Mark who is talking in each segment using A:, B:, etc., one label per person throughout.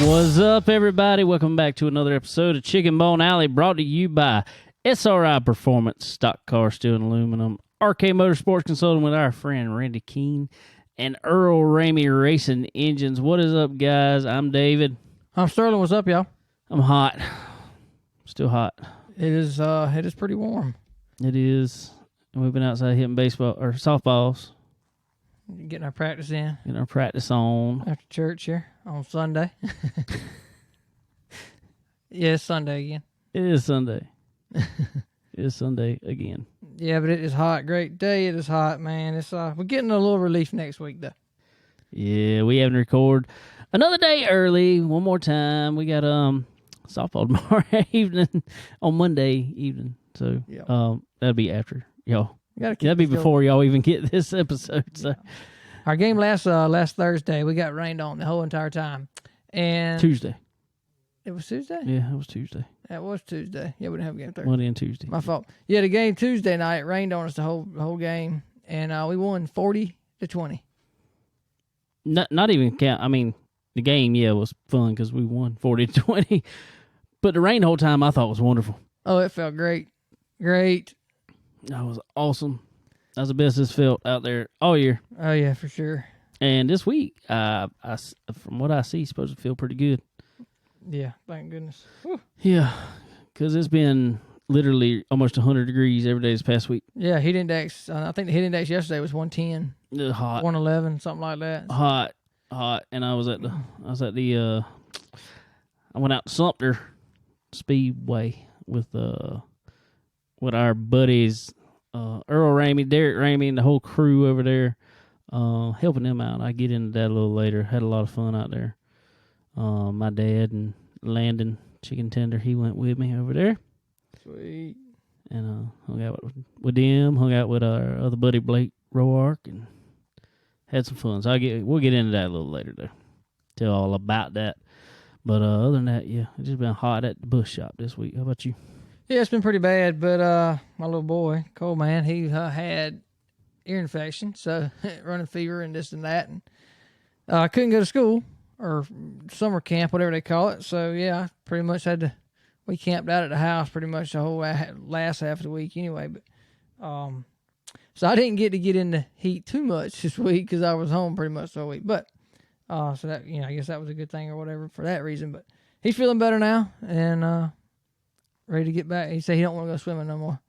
A: What's up, everybody? Welcome back to another episode of Chicken Bone Alley, brought to you by SRI Performance, Stock Car, Steel and Aluminum, RK Motorsports Consulting with our friend Randy Keene, and Earl Ramey Racing Engines. What is up, guys? I'm David.
B: I'm Sterling. What's up, y'all?
A: I'm hot. Still hot.
B: It is pretty warm.
A: It is. And we've been outside hitting baseball or softballs.
B: Getting our practice in.
A: Getting our practice on.
B: After church here on Sunday. Yeah, it's Sunday again.
A: It is Sunday. It is Sunday again.
B: Yeah, but it is hot. Great day. It is hot, man. It's we're getting a little relief next week, though.
A: Yeah, we having to record another day early. One more time. We got softball tomorrow evening on Monday evening. So that'll be after y'all. That'd be before y'all even get this episode. So.
B: Our game last Thursday, we got rained on the whole entire time. And
A: Tuesday.
B: It was Tuesday?
A: Yeah, it was Tuesday.
B: That was Tuesday. Yeah, we didn't have a game Thursday.
A: Monday and Tuesday.
B: My fault. Yeah, the game Tuesday night, it rained on us the whole game, and we won 40-20.
A: Not even count. I mean, the game, was fun because we won 40-20. But the rain the whole time I thought was wonderful.
B: Oh, it felt great. Great.
A: That was awesome. That was the best it's felt out there all year.
B: Oh, yeah, for sure.
A: And this week, from what I see, it's supposed to feel pretty good.
B: Yeah, thank goodness. Whew.
A: Yeah, because it's been literally almost 100 degrees every day this past week.
B: Yeah, heat index, I think the heat index yesterday was 110.
A: It was hot.
B: 111, something like that.
A: Hot. And I went out to Sumter Speedway with our buddies, Earl Ramey, Derek Ramey, and the whole crew over there, helping them out. I get into that a little later. Had a lot of fun out there. My dad and Landon Chicken Tender, he went with me over there.
B: Sweet.
A: And hung out with them, hung out with our other buddy Blake Roark, and had some fun. So we'll get into that a little later, though. Tell all about that. But other than that, yeah, it's just been hot at the bush shop this week. How about you?
B: Yeah, it's been pretty bad, but my little boy, Cole, man, he had ear infection, so running fever and this and that, and couldn't go to school or summer camp, whatever they call it. So yeah, I pretty much we camped out at the house pretty much the whole last half of the week anyway. But so I didn't get in the heat too much this week because I was home pretty much the whole week. But so that I guess that was a good thing or whatever for that reason. But he's feeling better now and ready to get back. He said he don't want to go swimming no more.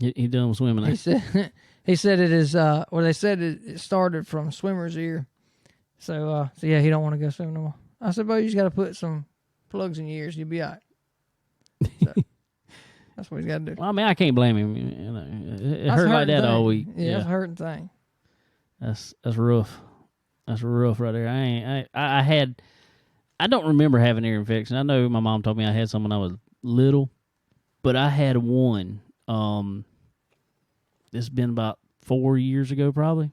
A: He done with swimming.
B: He said it is. They said it started from swimmer's ear. So yeah, he don't want to go swimming no more. I said, "Well, you just got to put some plugs in your ears, you'll be all right." So, that's what he's got to do.
A: Well, I mean, I can't blame him. It hurt like that all week.
B: Yeah, it's a hurting thing.
A: That's rough. That's rough right there. I don't remember having ear infection. I know my mom told me I had some when I was little, but I had one. It's been about 4 years ago, probably.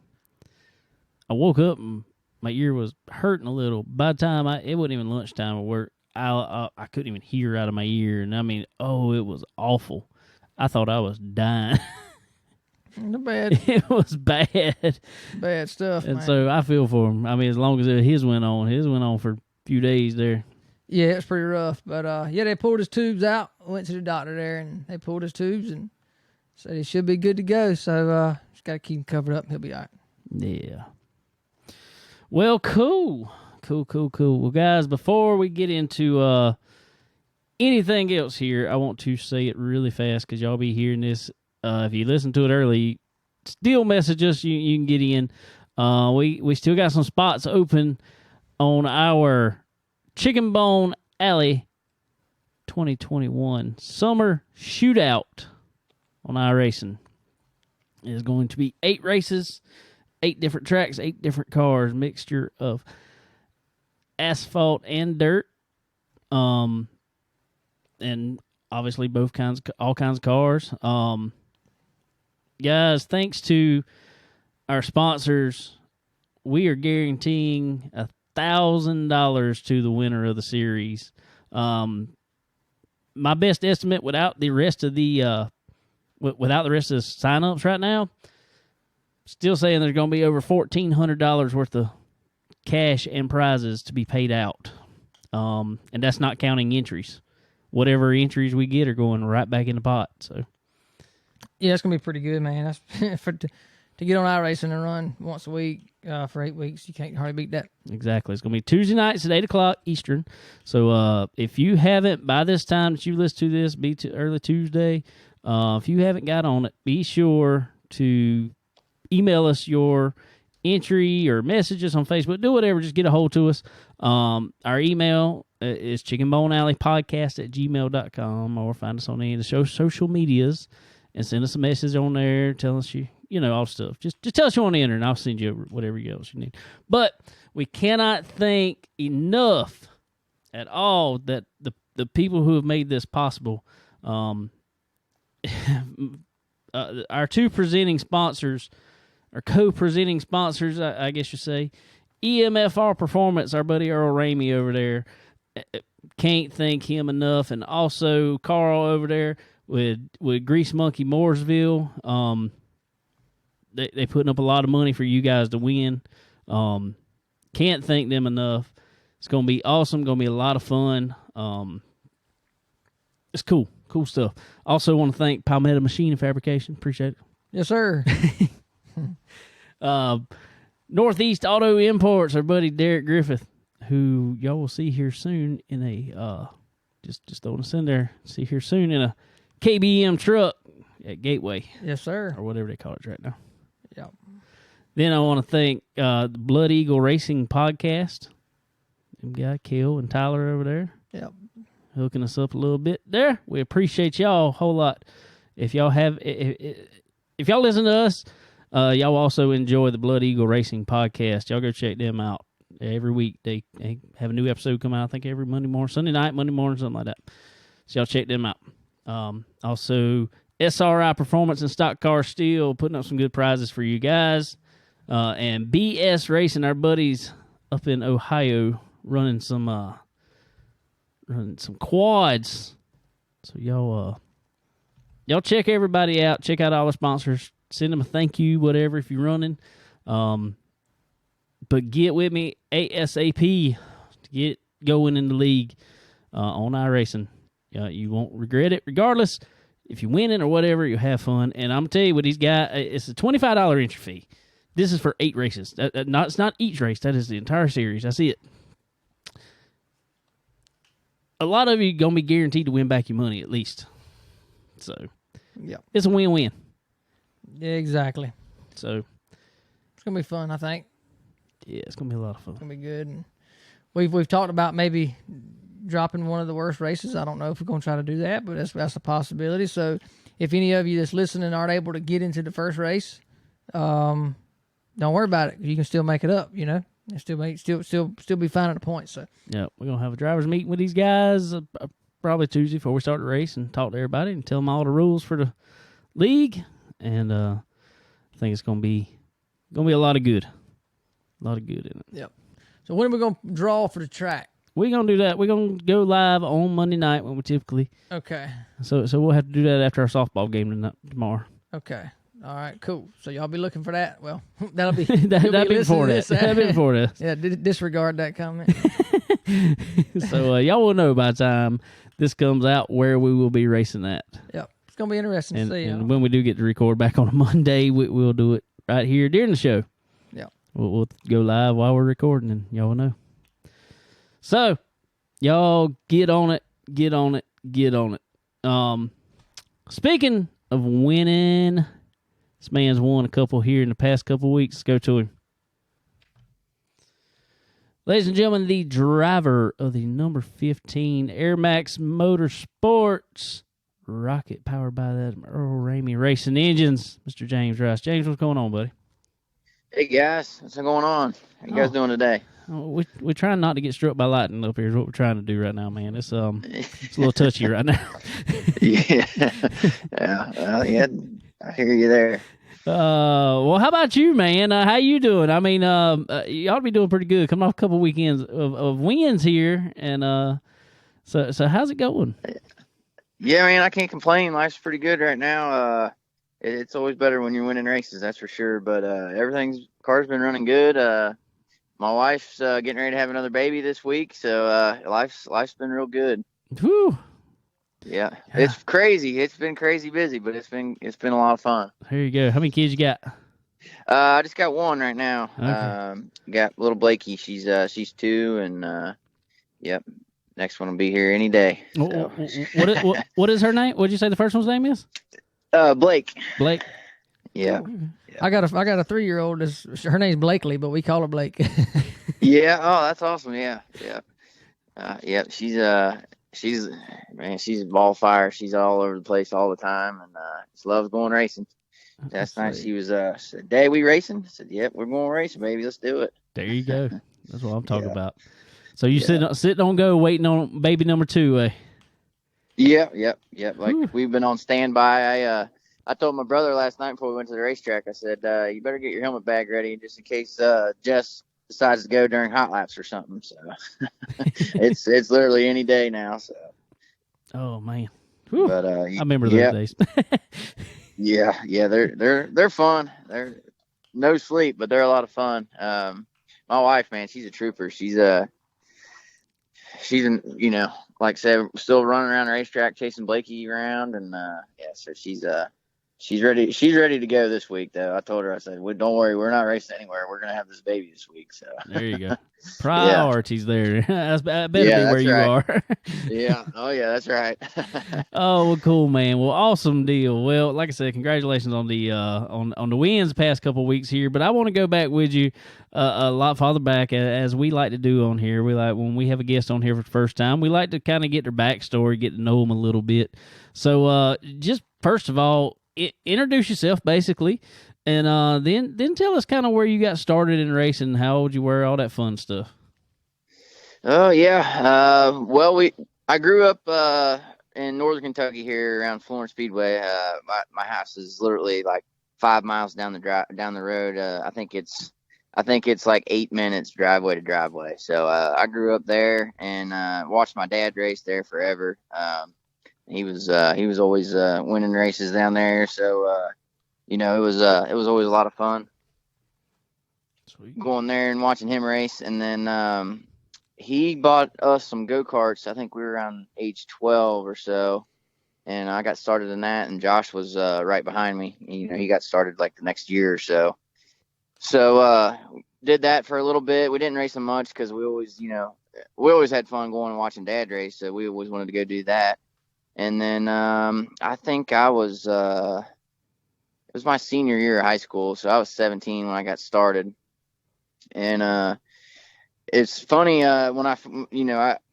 A: I woke up and my ear was hurting a little. By the time it wasn't even lunchtime at work, I couldn't even hear out of my ear, and I mean, it was awful. I thought I was dying.
B: Not bad.
A: It was bad.
B: Bad stuff,
A: and
B: man.
A: so I feel for him. I mean, as long as his went on for a few days there.
B: Yeah, it's pretty rough. But, they pulled his tubes out. I went to the doctor there, and they pulled his tubes and said he should be good to go. So, just got to keep him covered up, and he'll be all right.
A: Yeah. Well, cool. Well, guys, before we get into anything else here, I want to say it really fast because y'all be hearing this. If you listen to it early, still message us. You can get in. We still got some spots open on our Chicken Bone Alley 2021 Summer Shootout on iRacing. It is going to be 8 races, 8 different tracks, 8 different cars, mixture of asphalt and dirt. And obviously all kinds of cars. Guys, thanks to our sponsors, we are guaranteeing $1,000 to the winner of the series. My best estimate without the rest of the sign-ups right now, still saying there's going to be over $1,400 worth of cash and prizes to be paid out. and that's not counting entries. Whatever entries we get are going right back in the pot. So
B: Yeah, it's gonna be pretty good, man. That's to get on iRacing and run once a week for 8 weeks. You can't hardly beat that.
A: exactly, it's gonna be Tuesday nights at 8:00 Eastern. So if you haven't by this time that you listen to this, be early Tuesday. If you haven't got on it, be sure to email us your entry or messages on Facebook. Do whatever, just get a hold to us. Our email is chickenbonealleypodcast@gmail.com, or find us on any of the social medias and send us a message on there. Tell us all the stuff. Just tell us you want to enter, and I'll send you whatever else you need. But we cannot thank enough at all that the people who have made this possible. Our two presenting sponsors, or co-presenting sponsors, I guess you say, EMFR Performance, our buddy Earl Ramey over there. Can't thank him enough. And also Carl over there with Grease Monkey Mooresville. They putting up a lot of money for you guys to win. Can't thank them enough. It's going to be awesome. Going to be a lot of fun. It's cool stuff. Also want to thank Palmetto Machine and Fabrication. Appreciate it.
B: Yes, sir.
A: Northeast Auto Imports, our buddy Derek Griffith, who y'all will see here soon in a just throwing us in there. See here soon in a KBM truck at Gateway.
B: Yes, sir.
A: Or whatever they call it right now.
B: Yep.
A: Then I want to thank the Blood Eagle Racing Podcast. Them guy Kel and Tyler over there.
B: Yep.
A: Hooking us up a little bit there. We appreciate y'all a whole lot. If y'all listen to us, y'all also enjoy the Blood Eagle Racing Podcast. Y'all go check them out. Every week they have a new episode come out, I think every Monday morning, Sunday night, Monday morning, something like that. So y'all check them out. Also, SRI Performance and Stock Car Steel, putting up some good prizes for you guys. And BS Racing, our buddies up in Ohio, running some quads. So y'all check everybody out. Check out all the sponsors. Send them a thank you, whatever, if you're running. But get with me ASAP to get going in the league on iRacing. You won't regret it. Regardless, if you win it or whatever, you'll have fun. And I'm going to tell you what these guys, it's a $25 entry fee. This is for 8 races. It's not each race. That is the entire series. That's it. A lot of you are going to be guaranteed to win back your money at least. So,
B: yeah,
A: it's a win-win.
B: Yeah, exactly.
A: So,
B: it's going to be fun, I think.
A: Yeah, it's going to be a lot of fun.
B: It's going to be good. And we've talked about maybe dropping one of the worst races. I don't know if we're going to try to do that, but that's a possibility. So, if any of you that's listening aren't able to get into the first race, don't worry about it. You can still make it up, and still be fine at the points. So
A: yeah, we're gonna have a drivers meeting with these guys probably Tuesday before we start the race and talk to everybody and tell them all the rules for the league. And I think it's gonna be a lot of good, in it.
B: Yep. So when are we gonna draw for the track?
A: We're gonna do that. We're gonna go live on Monday night when we typically.
B: Okay.
A: So we'll have to do that after our softball game tomorrow.
B: Okay. All right, cool. So y'all be looking for that. Well, that'll be
A: that'll be before that. That'll be before that.
B: Yeah, disregard that comment.
A: So y'all will know by the time this comes out where we will be racing at.
B: Yep, it's gonna be interesting to see.
A: And when we do get to record back on a Monday, we'll do it right here during the show.
B: Yeah,
A: we'll go live while we're recording, and y'all will know. So y'all get on it. Speaking of winning. This man's won a couple here in the past couple of weeks. Let's go to him. Ladies and gentlemen, the driver of the number 15 AirMax Motorsports Rocket, powered by that Earl Ramey Racing Engines, Mr. James Rice. James, what's going on, buddy?
C: Hey, guys. What's going on? How you guys doing today?
A: We're trying not to get struck by lightning up here is what we're trying to do right now, man. It's a little touchy right now.
C: Yeah. Yeah, I hear you there.
A: Well, how about you, man? How you doing? I mean, you ought to be doing pretty good. Coming off a couple weekends of wins here, and so how's it going?
C: Yeah, man, I can't complain. Life's pretty good right now. It's always better when you're winning races, that's for sure. But car's been running good. my wife's getting ready to have another baby this week, so life's been real good.
A: Whew.
C: Yeah,
A: Yeah.
C: it's crazy. It's been crazy busy, but it's been a lot of fun.
A: Here you go. How many kids you got?
C: I just got one right now.
A: Okay.
C: Got little Blakey. She's 2, and yep, next one will be here any day. So.
A: What is her name? What did you say the first one's name is?
C: Blake.
A: Blake.
C: Yeah.
B: I got a 3-year-old. Her name's Blakely, but we call her Blake.
C: Yeah. Oh, that's awesome. Yeah. Yeah. Yeah. She's a ball fire. She's all over the place all the time, and just loves going racing. Last night she was said, "Dad, we racing?" I said, "Yep, we're going racing, baby. Let's do it."
A: There you go. That's what I'm talking
C: Yeah.
A: about. So you sitting on go, waiting on baby number 2, eh?
C: Yeah, yep. Like
A: Whew.
C: we've been on standby. I told my brother last night before we went to the racetrack. I said, "You better get your helmet bag ready just in case Jess decides to go during hot laps or something." So it's literally any day now. So.
A: Oh man. Whew.
C: But
A: I remember those days.
C: yeah, they're fun. They're no sleep, but they're a lot of fun. My wife, man, she's a trooper. She's like I said, still running around the racetrack chasing Blakey around, and so she's ready. She's ready to go this week, though. I told her, I said, well, "Don't worry, we're not racing anywhere. We're gonna have this baby this week." So
A: there you go. Priorities there. That better be where you
C: right.
A: are.
C: Yeah. Oh yeah, that's right.
A: Oh, well, cool, man. Well, awesome deal. Well, like I said, congratulations on the on the wins the past couple of weeks here. But I want to go back with you a lot farther back, as we like to do on here. We like when we have a guest on here for the first time, we like to kind of get their backstory, get to know them a little bit. So, just first of all, introduce yourself, basically, and then tell us kind of where you got started in racing, how old you were, all that fun stuff.
C: Oh yeah. Well, I grew up in northern Kentucky here around Florence Speedway. My house is literally like 5 miles down the road. I think it's like 8 minutes driveway to driveway. So I grew up there and watched my dad race there forever. He was always winning races down there. So it was always a lot of fun.
A: Sweet.
C: Going there and watching him race, and then he bought us some go-karts. I think we were around age 12 or so, and I got started in that, and Josh was right behind me. He got started like the next year or so. So did that for a little bit. We didn't race them much because we always had fun going and watching Dad race, so we always wanted to go do that. And then I think it was my senior year of high school, so I was 17 when I got started. And it's funny when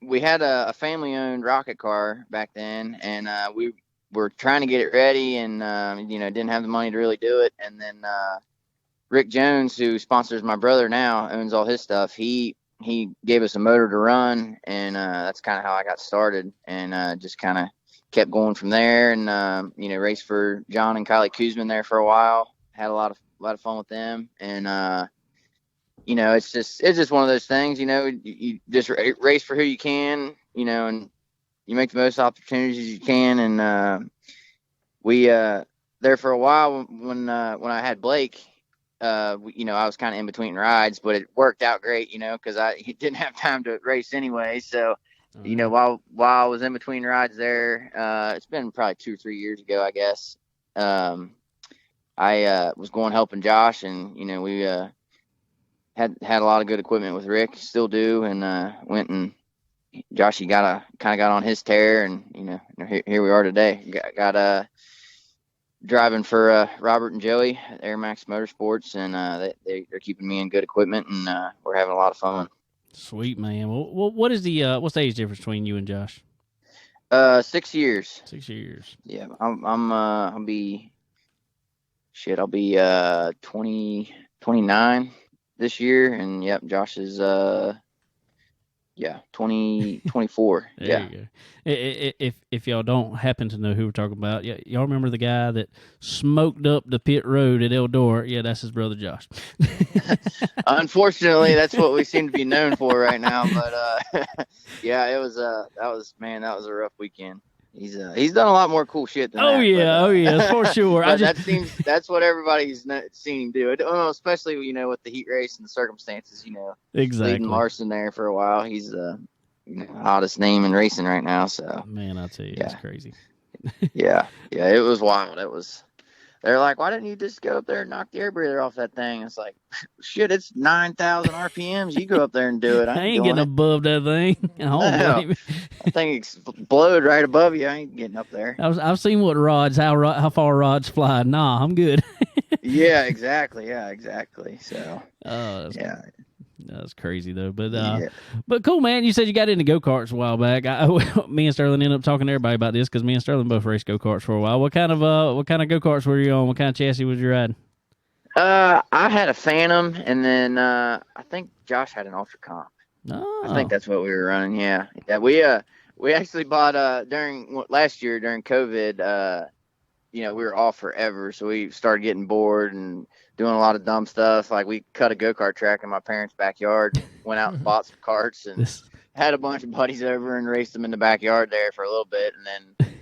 C: we had a family-owned rocket car back then, and we were trying to get it ready, and didn't have the money to really do it. And then Rick Jones, who sponsors my brother now, owns all his stuff. He gave us a motor to run, and that's kind of how I got started, and just kind of kept going from there. And raced for John and Kylie Kuzman there for a while. Had a lot of fun with them, and it's just one of those things. You just race for who you can, and you make the most opportunities you can. And we there for a while when I had Blake. I was kind of in between rides, but it worked out great, because he didn't have time to race anyway. So, while I was in between rides there, it's been probably 2 or 3 years ago, I guess. I was going helping Josh, and we had a lot of good equipment with Rick, still do, and went and Joshy kind of got on his tear, and here we are today. Got driving for Robert and Joey at AirMax Motorsports, and they're keeping me in good equipment, and we're having a lot of fun.
A: Sweet, man. Well, what's the age difference between you and Josh?
C: 6 years.
A: 6 years.
C: Yeah, I'll be 29 this year, and yep, Josh is 24.
A: There
C: Yeah.
A: you go. If y'all don't happen to know who we're talking about, y'all remember the guy that smoked up the pit road at Eldora? Yeah, that's his brother Josh.
C: Unfortunately, that's what we seem to be known for right now. But yeah, that was a rough weekend. He's done a lot more cool shit than
A: Oh
C: that.
A: yeah,
C: but,
A: for sure.
C: But that's what everybody's seen him do. Especially with the heat race and the circumstances. Leading
A: exactly.
C: Larson there for a while. He's the hottest name in racing right now. So
A: Man, I tell you,
C: yeah,
A: it's crazy.
C: yeah. It was wild. They're like, why didn't you just go up there and knock the air breather off that thing? It's like, shit, it's 9,000 RPMs. You go up there and do it. I
A: I
C: ain't
A: ain't
C: doing
A: getting
C: it.
A: above that thing. I don't
C: No,
A: blame
C: that thing exploded right above you. I ain't getting up there.
A: I've seen how far rods fly. Nah, I'm good.
C: Yeah, exactly. Yeah, exactly. So,
A: Oh,
C: yeah,
A: that's crazy though.
C: yeah.
A: But cool, man. You said you got into go karts a while back. Me and Sterling ended up talking to everybody about this because me and Sterling both raced go karts for a while. What kind of go karts were you on? What kind of chassis was you riding?
C: I had a Phantom, and then I think Josh had an Ultra Comp. I think
A: Oh,
C: that's what we were running. Yeah, yeah. We actually bought during last year during COVID. We were off forever, so we started getting bored and doing a lot of dumb stuff. Like we cut a go-kart track in my parents' backyard, went out and bought some carts, and
A: this
C: had a bunch of buddies over and raced them in the backyard there for a little bit, and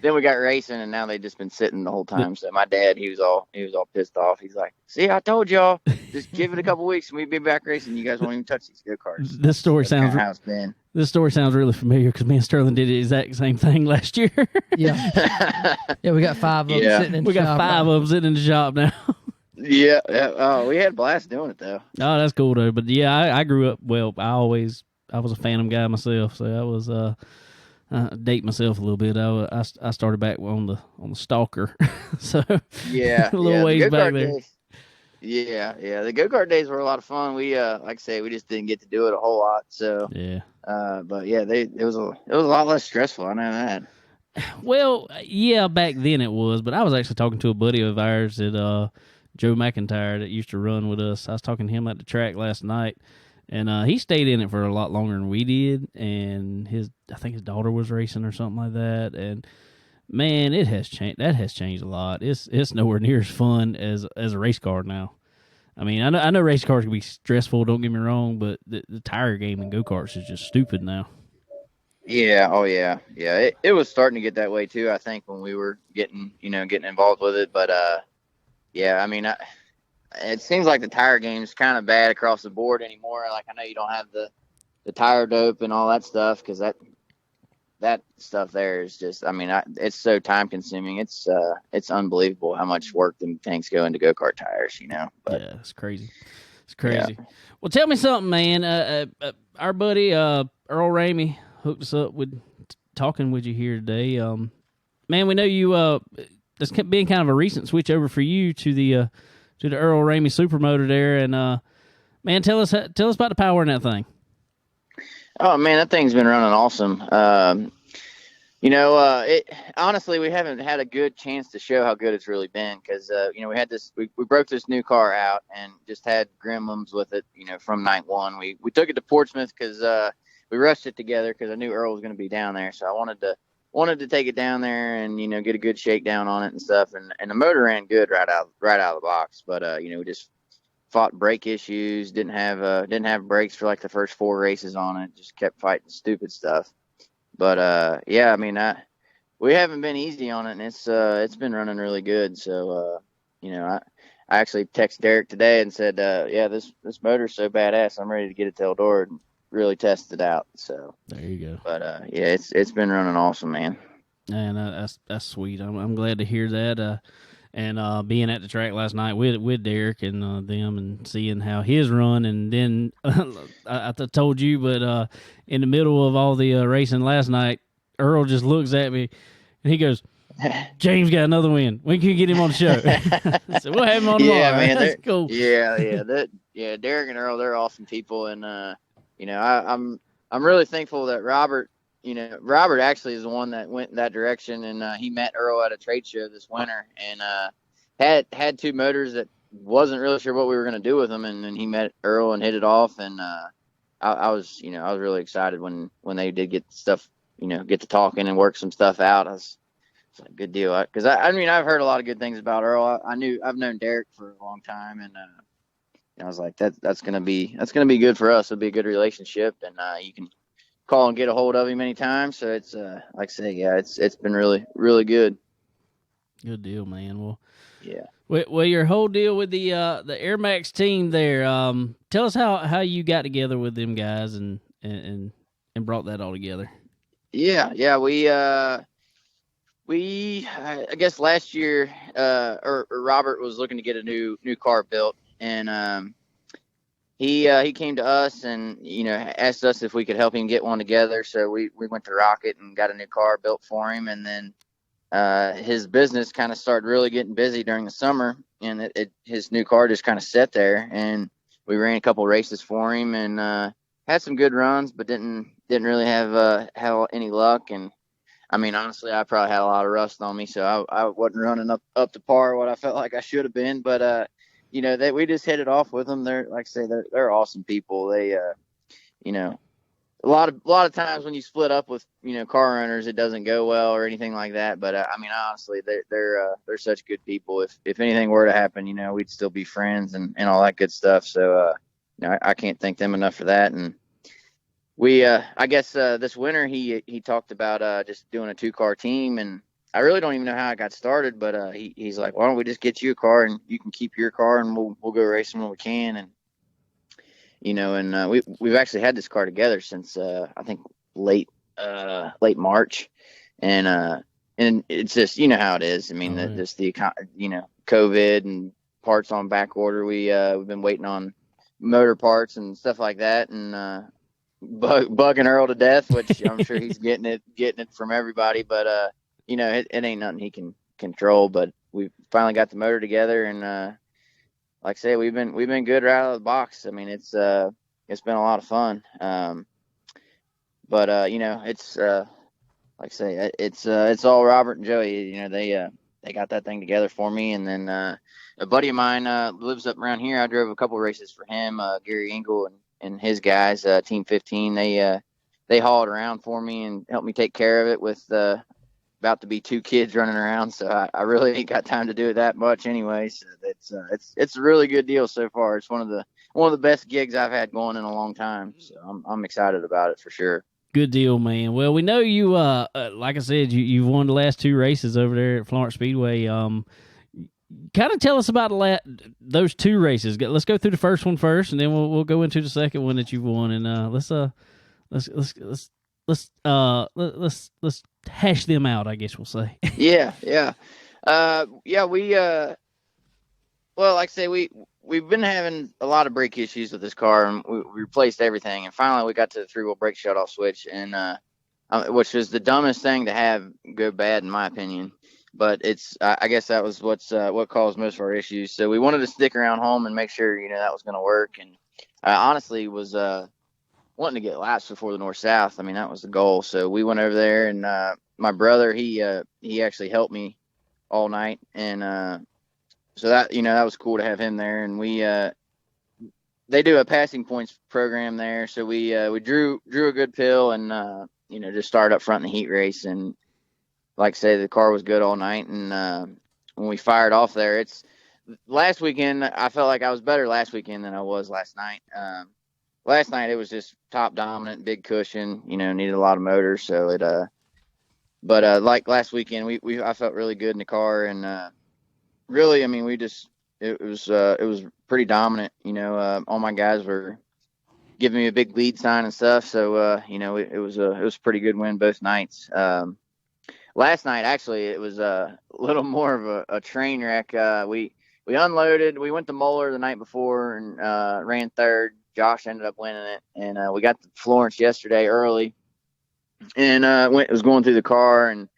C: then we got racing, and now they've just been sitting the whole time. So my dad, he was all pissed off. He's like, "See, I told y'all, just give it a couple weeks, and we'd be back racing. You guys won't even touch these go-karts."
A: this story
C: That's kind
A: sounds
C: of how it's been.
A: this story sounds really familiar because me and Sterling did the exact same thing last year.
B: Yeah. Yeah, we got 5 of them
C: Yeah.
B: sitting in the
A: We got
B: shop.
A: 5 of them sitting in the shop now.
C: Yeah. Oh, we had a blast doing it though.
A: Oh, that's cool though. But yeah, I grew up. Well, I was a Phantom guy myself, so I was date myself a little bit. I started back on the Stalker, so
C: Yeah,
A: a little
C: yeah. The
A: ways
C: go
A: back
C: kart
A: there.
C: days. Yeah, yeah. The go kart days were a lot of fun. We like I say, we just didn't get to do it a whole lot. So,
A: Yeah.
C: but yeah, it was a lot less stressful. I know that.
A: Well, yeah, back then it was, but I was actually talking to a buddy of ours that Joe McIntyre that used to run with us. I was talking to him at the track last night, and he stayed in it for a lot longer than we did. And I think his daughter was racing or something like that. And man, it has changed. That has changed a lot. It's nowhere near as fun as a race car now. I mean, I know race cars can be stressful. Don't get me wrong, but the tire game in go karts is just stupid now.
C: Yeah. Oh yeah. Yeah. It was starting to get that way too. I think when we were getting involved with it, but yeah. I mean, it seems like the tire game's kind of bad across the board anymore. Like I know you don't have the tire dope and all that stuff because that stuff there is just, I mean, it's so time consuming. It's unbelievable how much work them tanks go into go-kart tires, but
A: Yeah, it's crazy. It's
C: yeah.
A: crazy. Well, tell me something, man. Our buddy Earl Ramey hooked us up with talking with you here today. Man, we know you. That's been kind of a recent switch over for you to the Earl Ramey Supermotor there, and man, tell us about the power in that thing.
C: Oh man, that thing's been running awesome. It honestly, we haven't had a good chance to show how good it's really been because we broke this new car out and just had gremlins with it. From night one, we took it to Portsmouth because we rushed it together because I knew Earl was going to be down there, so I wanted to take it down there and get a good shakedown on it and stuff. And the motor ran good right out of the box, but we just fought brake issues. Didn't have brakes for like the first 4 races on it. Just kept fighting stupid stuff. But yeah, I mean, we haven't been easy on it, and it's been running really good. So I actually texted Derek today and said, yeah, this motor's so badass, I'm ready to get it to Eldora and really test it out. So
A: there you go.
C: But yeah, it's been running awesome, man.
A: Man, that's sweet. I'm glad to hear that. And being at the track last night with Derek and them and seeing how his run, and then I told you, but in the middle of all the racing last night, Earl just looks at me and he goes, "James got another win. When can you get him on the show?" So we'll have him on tomorrow.
C: Yeah, man,
A: That's cool.
C: Yeah. Derek and Earl, they're awesome people, and I'm really thankful that Robert. Robert actually is the one that went in that direction, and he met Earl at a trade show this winter, and had 2 motors that wasn't really sure what we were going to do with them, and then he met Earl and hit it off, and I was really excited when they did get stuff, get to talking and work some stuff out. It's a good deal because I mean I've heard a lot of good things about Earl. I've known Derek for a long time, and I was like that's gonna be good for us. It'll be a good relationship, and you can call and get a hold of him anytime. So it's like I say, yeah, it's been really, really good.
A: Good deal, man. Well,
C: Yeah.
A: well, your whole deal with the AirMax team there. Tell us how you got together with them guys and brought that all together.
C: Yeah, I guess last year, or Robert was looking to get a new car built, and he came to us and asked us if we could help him get one together. So we went to Rocket and got a new car built for him, and then his business kind of started really getting busy during the summer, and his new car just kind of sat there, and we ran a couple races for him and had some good runs, but didn't really have any luck. And I mean, honestly, I probably had a lot of rust on me, so I wasn't running up to par what I felt like I should have been. But we just hit it off with them. They're, like I say, they're awesome people. They you know a lot of times when you split up with car owners, it doesn't go well or anything like that. But I mean, honestly, they're such good people. If anything were to happen, we'd still be friends and all that good stuff. So I can't thank them enough for that. And we I guess this winter he talked about just doing a 2-car team, and I really don't even know how it got started, but he's like, why don't we just get you a car and you can keep your car and we'll go racing when we can. And we've actually had this car together since I think late March, and it's just how it is. I mean, just the COVID and parts on back order. We've been waiting on motor parts and stuff like that, and bugging Earl to death, which I'm sure he's getting it from everybody. But it ain't nothing he can control. But we finally got the motor together, and like I say, we've been good right out of the box. I mean, it's been a lot of fun. But it's like I say, it's all Robert and Joey. They got that thing together for me. And then a buddy of mine lives up around here. I drove a couple races for him, Gary Engel and his guys, Team 15. They hauled around for me and helped me take care of it with about to be 2 kids running around. So I really ain't got time to do it that much anyway. So it's a really good deal so far. It's one of the best gigs I've had going in a long time. So I'm excited about it for sure.
A: Good deal, man. Well, we know you, like I said, you've won the last 2 races over there at Florence Speedway. Kind of tell us about those 2 races. Let's go through the first one first, and then we'll go into the second one that you've won. And let's hash them out, I guess we'll say.
C: Yeah. Well, like I say, we've been having a lot of brake issues with this car, and we replaced everything. And finally, we got to the 3-wheel brake shutoff switch, and which was the dumbest thing to have go bad, in my opinion. But I guess that was what caused most of our issues. So we wanted to stick around home and make sure that was going to work. And I honestly was wanting to get laps before the North-South. I mean, that was the goal. So we went over there, and my brother he actually helped me all night, and so that that was cool to have him there. And they do a passing points program there, so we drew a good pill, and just started up front in the heat race. And like I say, the car was good all night. And when we fired off there, last weekend I felt like I was better last weekend than I was last night. Last night it was just top dominant, big cushion, needed a lot of motor. So but like last weekend, I felt really good in the car, and really, I mean, it was pretty dominant. All my guys were giving me a big lead sign and stuff. So it was a pretty good win both nights. Last night, actually, it was a little more of a train wreck. We unloaded. We went to Moeller the night before and ran third. Josh ended up winning it, and we got to Florence yesterday early, and was going through the car and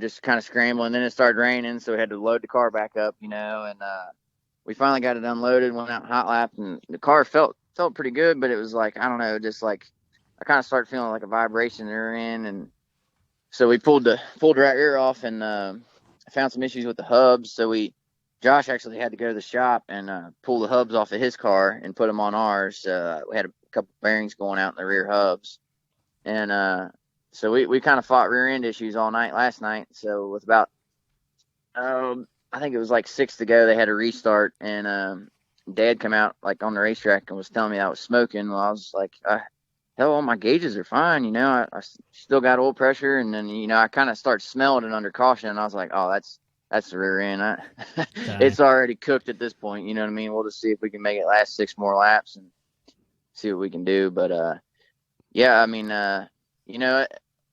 C: just kind of scrambling. Then it started raining, so we had to load the car back up, and we finally got it unloaded, went out hot lap, and the car felt pretty good, but it was like, I don't know, just like I kind of started feeling like a vibration in the rear end, and so we pulled the right rear off, and found some issues with the hubs. So Josh actually had to go to the shop and pull the hubs off of his car and put them on ours. We had a couple bearings going out in the rear hubs, and so we kind of fought rear end issues all night last night. So with about I think it was like 6 to go, they had to restart, and Dad come out like on the racetrack and was telling me I was smoking. Well, I was like, hell, all my gauges are fine. I still got oil pressure, and then I kind of start smelling it under caution, and I was like, oh, that's the rear end.
A: Dang.
C: It's already cooked at this point. You know what I mean? We'll just see if we can make it last 6 more laps and see what we can do. But yeah, I mean,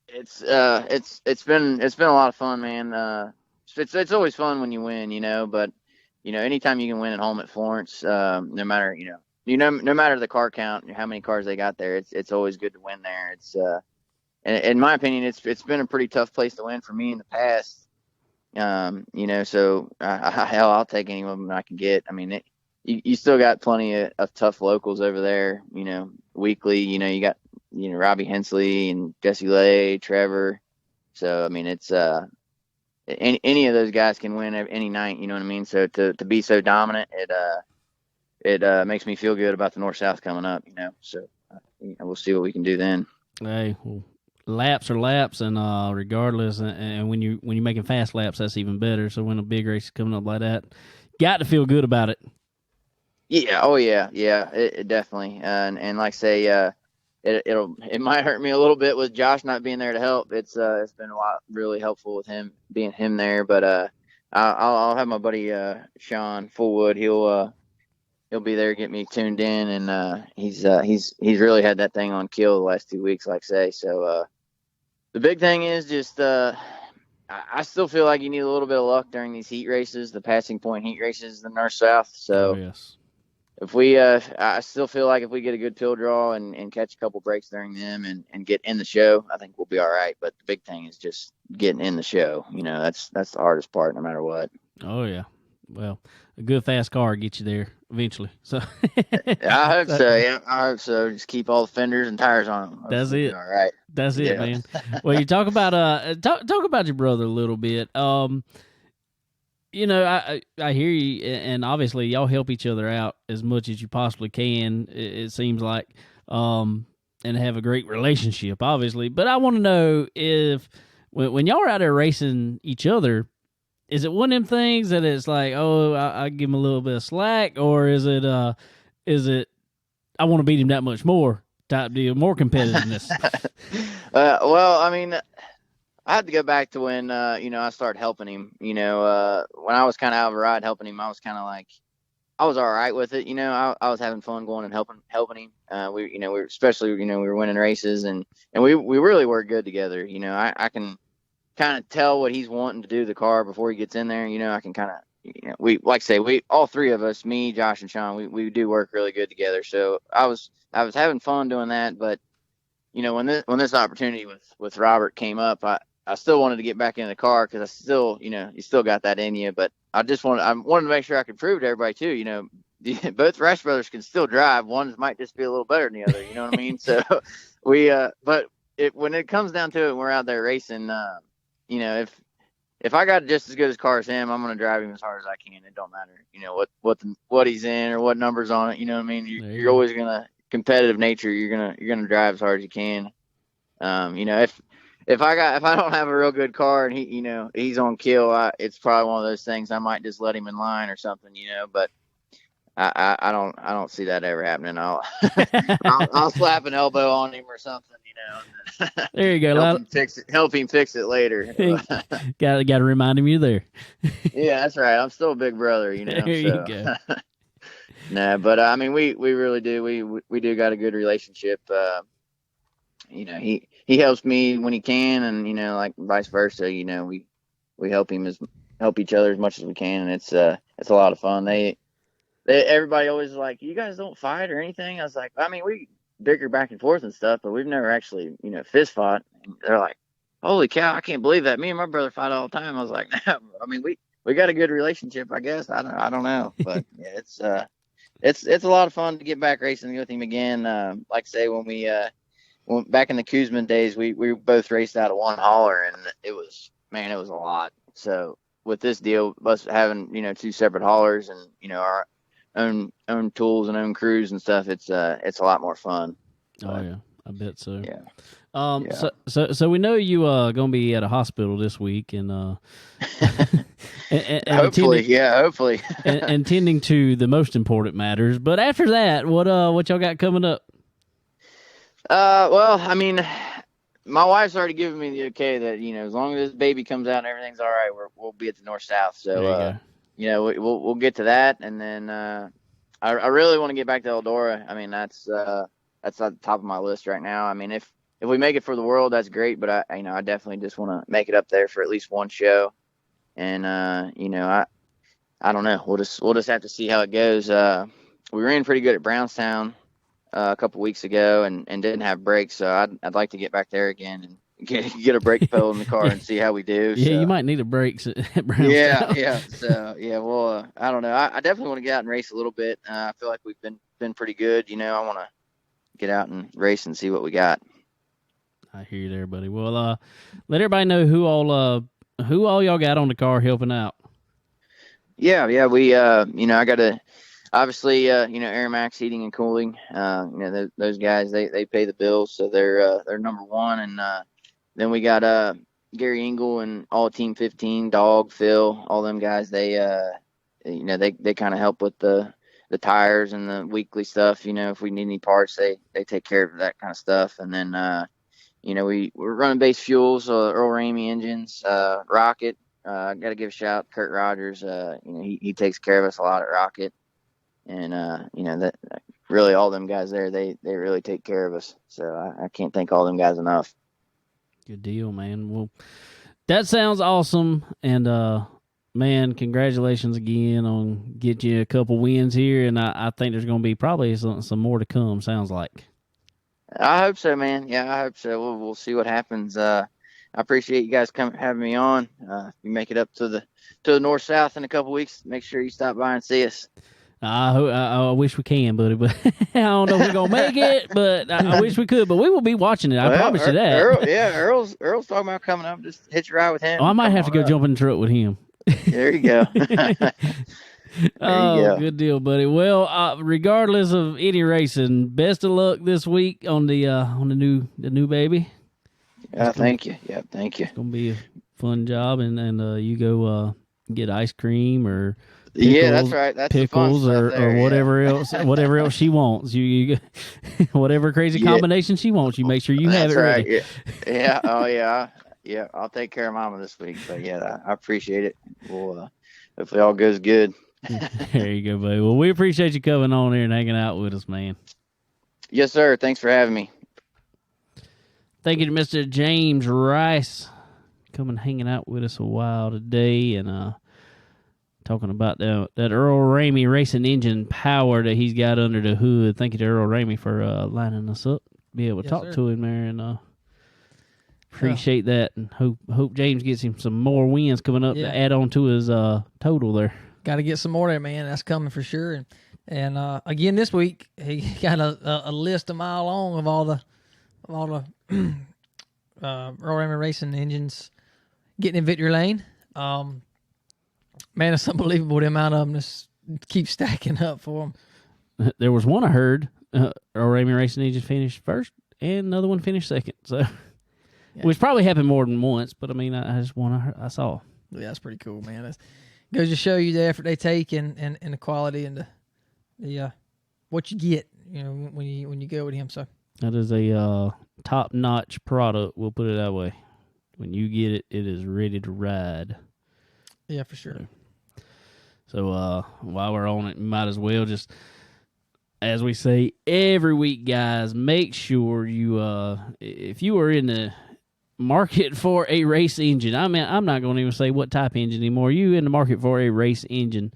C: it's been a lot of fun, man. It's always fun when you win, but anytime you can win at home at Florence, no matter no matter the car count, how many cars they got there, it's always good to win there. In my opinion, it's been a pretty tough place to win for me in the past. So hell, I'll take any of them I can get. I mean, you still got plenty of tough locals over there. Weekly. You got Robbie Hensley and Jesse Lay, Trevor. So I mean, it's any of those guys can win any night. You know what I mean? So to be so dominant, it makes me feel good about the North South coming up. So we'll see what we can do then.
A: Hey, well, laps are laps, and regardless, and when you're making fast laps, that's even better. So when a big race is coming up like that, got to feel good about it.
C: Yeah. Oh yeah. It definitely. And like I say, it might hurt me a little bit with Josh not being there to help. It's been a lot really helpful with him being there. But I'll have my buddy Sean Fullwood. He'll be there, get me tuned in, and he's really had that thing on kill the last 2 weeks, like I say. So the big thing is just I still feel like you need a little bit of luck during these heat races, the passing point heat races, the North South. So
A: yes.
C: If I still feel like if we get a good pill draw and catch a couple breaks during them and get in the show, I think we'll be all right. But the big thing is just getting in the show. That's the hardest part, no matter what.
A: Oh yeah. Well, a good fast car gets you there eventually. So
C: I hope so. Yeah, I hope so. Just keep all the fenders and tires on them.
A: That's it.
C: All right.
A: That's it, man. Well, you talk about talk about your brother a little bit. I hear you, and obviously y'all help each other out as much as you possibly can. It seems like, and have a great relationship, obviously. But I want to know if when y'all are out there racing each other, is it one of them things that it's like, oh, I give him a little bit of slack, or is it I want to beat him that much more type deal, more competitiveness?
C: Well, I mean, I had to go back to when I started helping him. When I was kind of out of a ride helping him, I was kind of like, I was all right with it. I was having fun going and helping him. We were especially we were winning races and we really worked good together. I can kind of tell what he's wanting to do to the car before he gets in there. I can kind of we like I say we all three of us, me, Josh, and Sean, we do work really good together. So I was having fun doing that, but when this opportunity with Robert came up, I still wanted to get back in the car because I still, you still got that in you. But I wanted to make sure I could prove to everybody too, both Rush brothers can still drive. One might just be a little better than the other. You know what I mean? So but when it comes down to it, and we're out there racing, if I got just as good as car as him, I'm going to drive him as hard as I can. It don't matter, what he's in or what numbers on it. You know what I mean? You're always gonna competitive nature. You're gonna drive as hard as you can. If I don't have a real good car and he's on kill, it's probably one of those things I might just let him in line or something, but I don't see that ever happening. I'll slap an elbow on him or something,
A: There you go.
C: Help him fix it later.
A: Got to remind him you're there.
C: Yeah, that's right. I'm still a big brother,
A: There you go.
C: Nah, but I mean, we really do. We do got a good relationship. He helps me when he can, and like vice versa. We help each other as much as we can, and it's a lot of fun. Everybody always is like, you guys don't fight or anything. I was like, I mean, we bicker back and forth and stuff, but we've never actually fist fought. And they're like, holy cow, I can't believe that. Me and my brother fight all the time. I was like, no, I mean, we got a good relationship, I guess. I don't know, but yeah, it's a lot of fun to get back racing with him again. Like I say, when back in the Kuzman days, we both raced out of one hauler, and it was a lot. So with this deal, us having two separate haulers and our own tools and own crews and stuff, it's a lot more fun.
A: Oh yeah, I bet so.
C: Yeah.
A: So we know you gonna be at a hospital this week, and and
C: hopefully,
A: and tending to the most important matters. But after that, what y'all got coming up?
C: Well, I mean, my wife's already given me the okay that, as long as this baby comes out and everything's all right, we'll be at the North South.
A: There
C: So,
A: you go.
C: we'll get to that, and then I really want to get back to Eldora. I mean, that's at the top of my list right now. I mean, if we make it for the world, that's great, but I definitely just want to make it up there for at least one show, and I don't know. We'll just have to see how it goes. We ran pretty good at Brownstown a couple weeks ago, and didn't have brakes, so I'd like to get back there again and get a brake pedal in the car
A: Yeah.
C: and see how we do.
A: Yeah,
C: so.
A: you might need a brakes at Brownstown.
C: Yeah. So well, I don't know. I definitely want to get out and race a little bit. I feel like we've been pretty good. I want to get out and race and see what we got.
A: I hear you there, buddy. Well, let everybody know who all y'all got on the car helping out.
C: Yeah. We I got to obviously AirMax Heating and Cooling. Those guys they pay the bills, so they're number one. And then we got Gary Engel and all Team 15, Dog, Phil, all them guys. They they kind of help with the tires and the weekly stuff. If we need any parts, they take care of that kind of stuff. And then we're running base fuels, Earl Ramey Engines, Rocket. Got to give a shout out to Kurt Rogers. He takes care of us a lot at Rocket, and that really all them guys there, they really take care of us. So I can't thank all them guys enough.
A: Good deal, man. Well, that sounds awesome, and man, congratulations again on getting you a couple wins here, and I think there's going to be probably some more to come. Sounds like.
C: I hope so, man. Yeah, I hope so. We'll see what happens. I appreciate you guys having me on. If you make it up to the North South in a couple weeks, make sure you stop by and see us.
A: I wish we can, buddy, but I don't know if we're gonna make it. But I wish we could. But we will be watching it. I promise you that.
C: Earl's talking about coming up. Just hitch a ride with him.
A: Oh, I might have to go jump in the truck with him.
C: There you go.
A: Oh, good deal, buddy. Well, regardless of any racing, best of luck this week on the new baby.
C: Yeah, thank you. Yeah, thank you.
A: It's gonna be a fun job, and you go get ice cream or pickles,
C: yeah, that's right. That's
A: pickles
C: the fun stuff there,
A: or whatever else, whatever else she wants. You whatever crazy combination she wants, you make sure you have it
C: right.
A: ready.
C: Yeah. Oh yeah. Yeah. I'll take care of Mama this week. But yeah, I appreciate it. Well, hopefully all goes good.
A: There you go, buddy. Well, we appreciate you coming on here and hanging out with us, man.
C: Yes, sir. Thanks for having me.
A: Thank you to Mr. James Rice coming hanging out with us a while today and talking about that Earl Ramey Racing Engine power that he's got under the hood. Thank you to Earl Ramey for lining us up. Be able to talk to him there and appreciate that. And hope James gets him some more wins coming up to add on to his total there.
B: Got to get some more there, man. That's coming for sure. And again this week, he got a list a mile long of all the Earl Ramey Racing Engines getting in victory lane. Man, it's unbelievable the amount of them just keep stacking up for them.
A: There was one I heard, Earl Ramey Racing Engine finished first, and another one finished second. So, which probably happened more than once, but I mean, I just one I saw.
B: Yeah, that's pretty cool, man. It goes to show you the effort they take and the quality and the what you get, when you go with him. So
A: that is a top-notch product. We'll put it that way. When you get it, it is ready to ride.
B: Yeah, for sure.
A: So while we're on it, might as well just, as we say every week, guys, make sure you, if you are in the market for a race engine, I mean, I'm not going to even say what type engine anymore. You in the market for a race engine,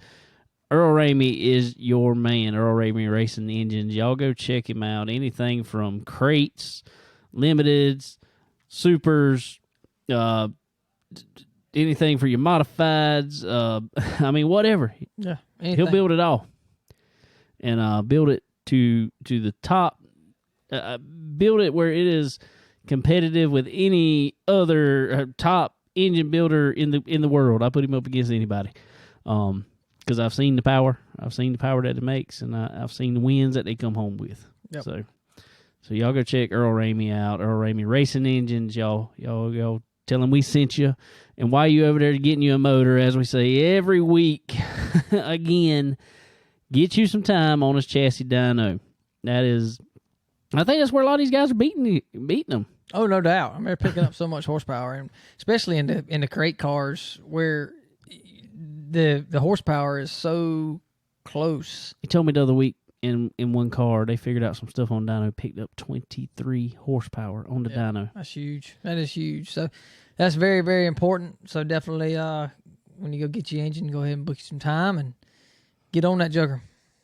A: Earl Ramey is your man. Earl Ramey Racing Engines. Y'all go check him out. Anything from crates, limiteds, supers, anything for your modifieds. I mean, whatever.
B: Yeah, anything.
A: He'll build it all, and build it to the top. Build it where it is competitive with any other top engine builder in the world. I put him up against anybody. Because I've seen the power. I've seen the power that it makes, and I've seen the wins that they come home with.
B: Yep.
A: So y'all go check Earl Ramey out. Earl Ramey Racing Engines. Y'all tell him we sent you. And while you over there getting you a motor, as we say every week, again, get you some time on his chassis dyno. That is I think that's where a lot of these guys are beating them.
B: Oh, no doubt. I mean, they're picking up so much horsepower, and especially in the crate cars where the horsepower is so close.
A: He told me the other week in one car they figured out some stuff on dyno, picked up 23 horsepower on the dyno.
B: That's huge. That is huge. So that's very, very important. So definitely, when you go get your engine, go ahead and book you some time and get on that jugger.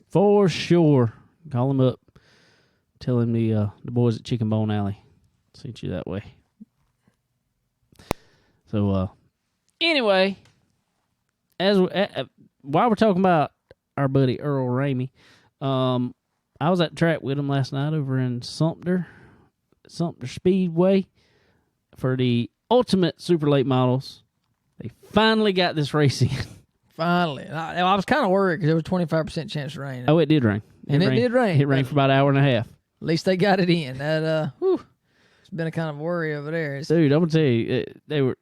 A: For sure. Call him up. Tell him the boys at Chicken Bone Alley sent you that way. So anyway, while we're talking about our buddy Earl Ramey, I was at the track with him last night over in Sumter Speedway for the Ultimate Super Late Models. They finally got this race in.
B: Finally. I was kind of worried because there was a 25% chance of rain.
A: Oh, it did rain.
B: It did rain.
A: It rained for about an hour and a half.
B: At least they got it in. That it's been a kind of worry over there.
A: Dude, I'm gonna tell you,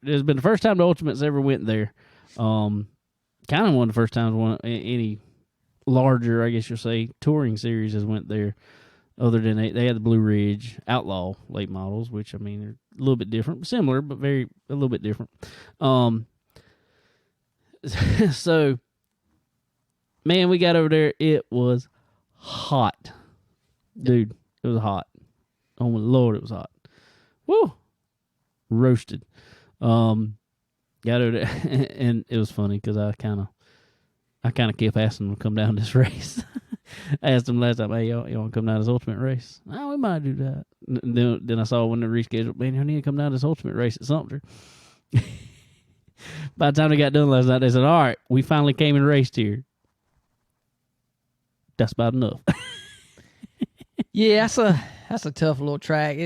A: it's been the first time the Ultimates ever went there. Kind of one of the first times any larger, I guess you'll say, touring series has went there. Other than they had the Blue Ridge Outlaw late models, which I mean are a little bit different, similar but a little bit different. So, man, we got over there. It was hot, dude. It was hot. Oh my Lord, it was hot. Woo, roasted. Got over there, and it was funny because I kind of kept asking them to come down this race. I asked them last time, hey, y'all want to come down this Ultimate race? Oh, we might do that. Then I saw when they rescheduled, man, you need to come down this Ultimate race at Sumter. By the time they got done last night, they said, all right, we finally came and raced here. That's about enough.
B: Yeah, that's a tough little track.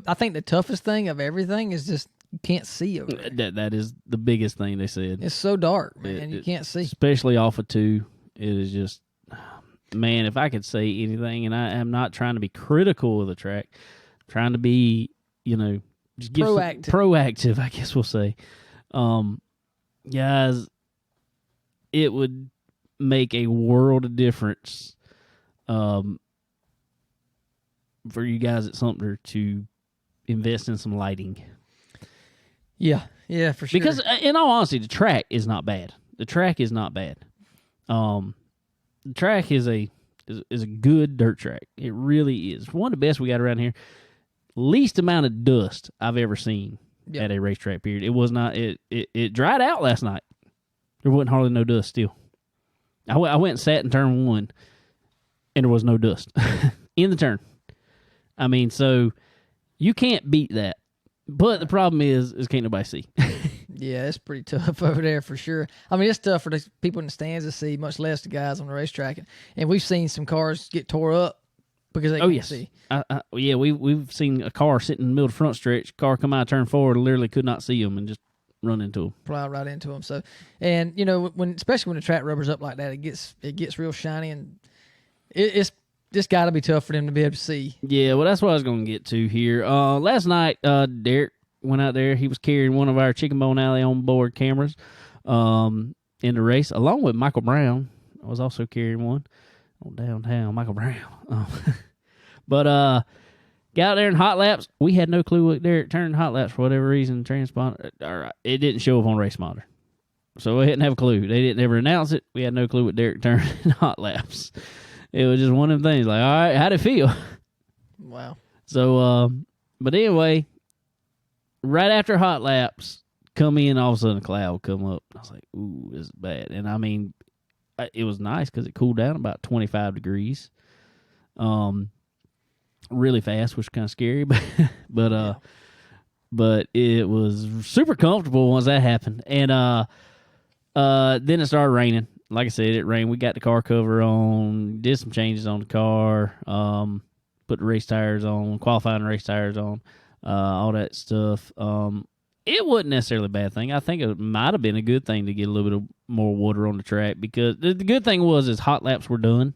B: I think the toughest thing of everything is just you can't see over there.
A: That is the biggest thing they said.
B: It's so dark, man. You can't see.
A: Especially off of 2. It is just, man, if I could say anything, and I am not trying to be critical of the track, I'm trying to be, just give proactive, I guess we'll say. Guys, it would make a world of difference for you guys at Sumter to invest in some lighting.
B: Yeah, for sure.
A: Because in all honesty, the track is not bad. The track is not bad. The track is a good dirt track. It really is. One of the best we got around here. Least amount of dust I've ever seen at a racetrack, period. It was not, it dried out last night. There wasn't hardly no dust still. I went and sat in turn 1, and there was no dust in the turn. I mean, so you can't beat that. But the problem is can't nobody see.
B: Yeah, it's pretty tough over there for sure. I mean, it's tough for the people in the stands to see, much less the guys on the racetrack. And we've seen some cars get tore up because they can't see.
A: Yeah, we've seen a car sitting in the middle of the front stretch, car come out of turn 4, literally could not see them and just run into them.
B: Plow right into them. So, and especially when the track rubber's up like that, it gets real shiny, and it's just got to be tough for them to be able to see.
A: Yeah, well, that's what I was going to get to here. Last night, Derek went out there. He was carrying one of our Chicken Bone Alley on-board cameras in the race, along with Michael Brown. I was also carrying one on downtown, Michael Brown. But got out there in hot laps. We had no clue what Derek turned hot laps for whatever reason. Transponder, it didn't show up on Race Monitor. So we didn't have a clue. They didn't ever announce it. We had no clue what Derek turned in hot laps. It was just one of them things like, all right, how'd it feel?
B: Wow.
A: So, but anyway, right after hot laps, come in, all of a sudden a cloud come up. I was like, ooh, this is bad. And I mean, it was nice because it cooled down about 25 degrees. Really fast, which was kind of scary, but it was super comfortable once that happened. And then it started raining. Like I said, it rained. We got the car cover on, did some changes on the car, put the race tires on, qualifying race tires on, all that stuff. It wasn't necessarily a bad thing. I think it might have been a good thing to get a little bit more water on the track, because the good thing was hot laps were done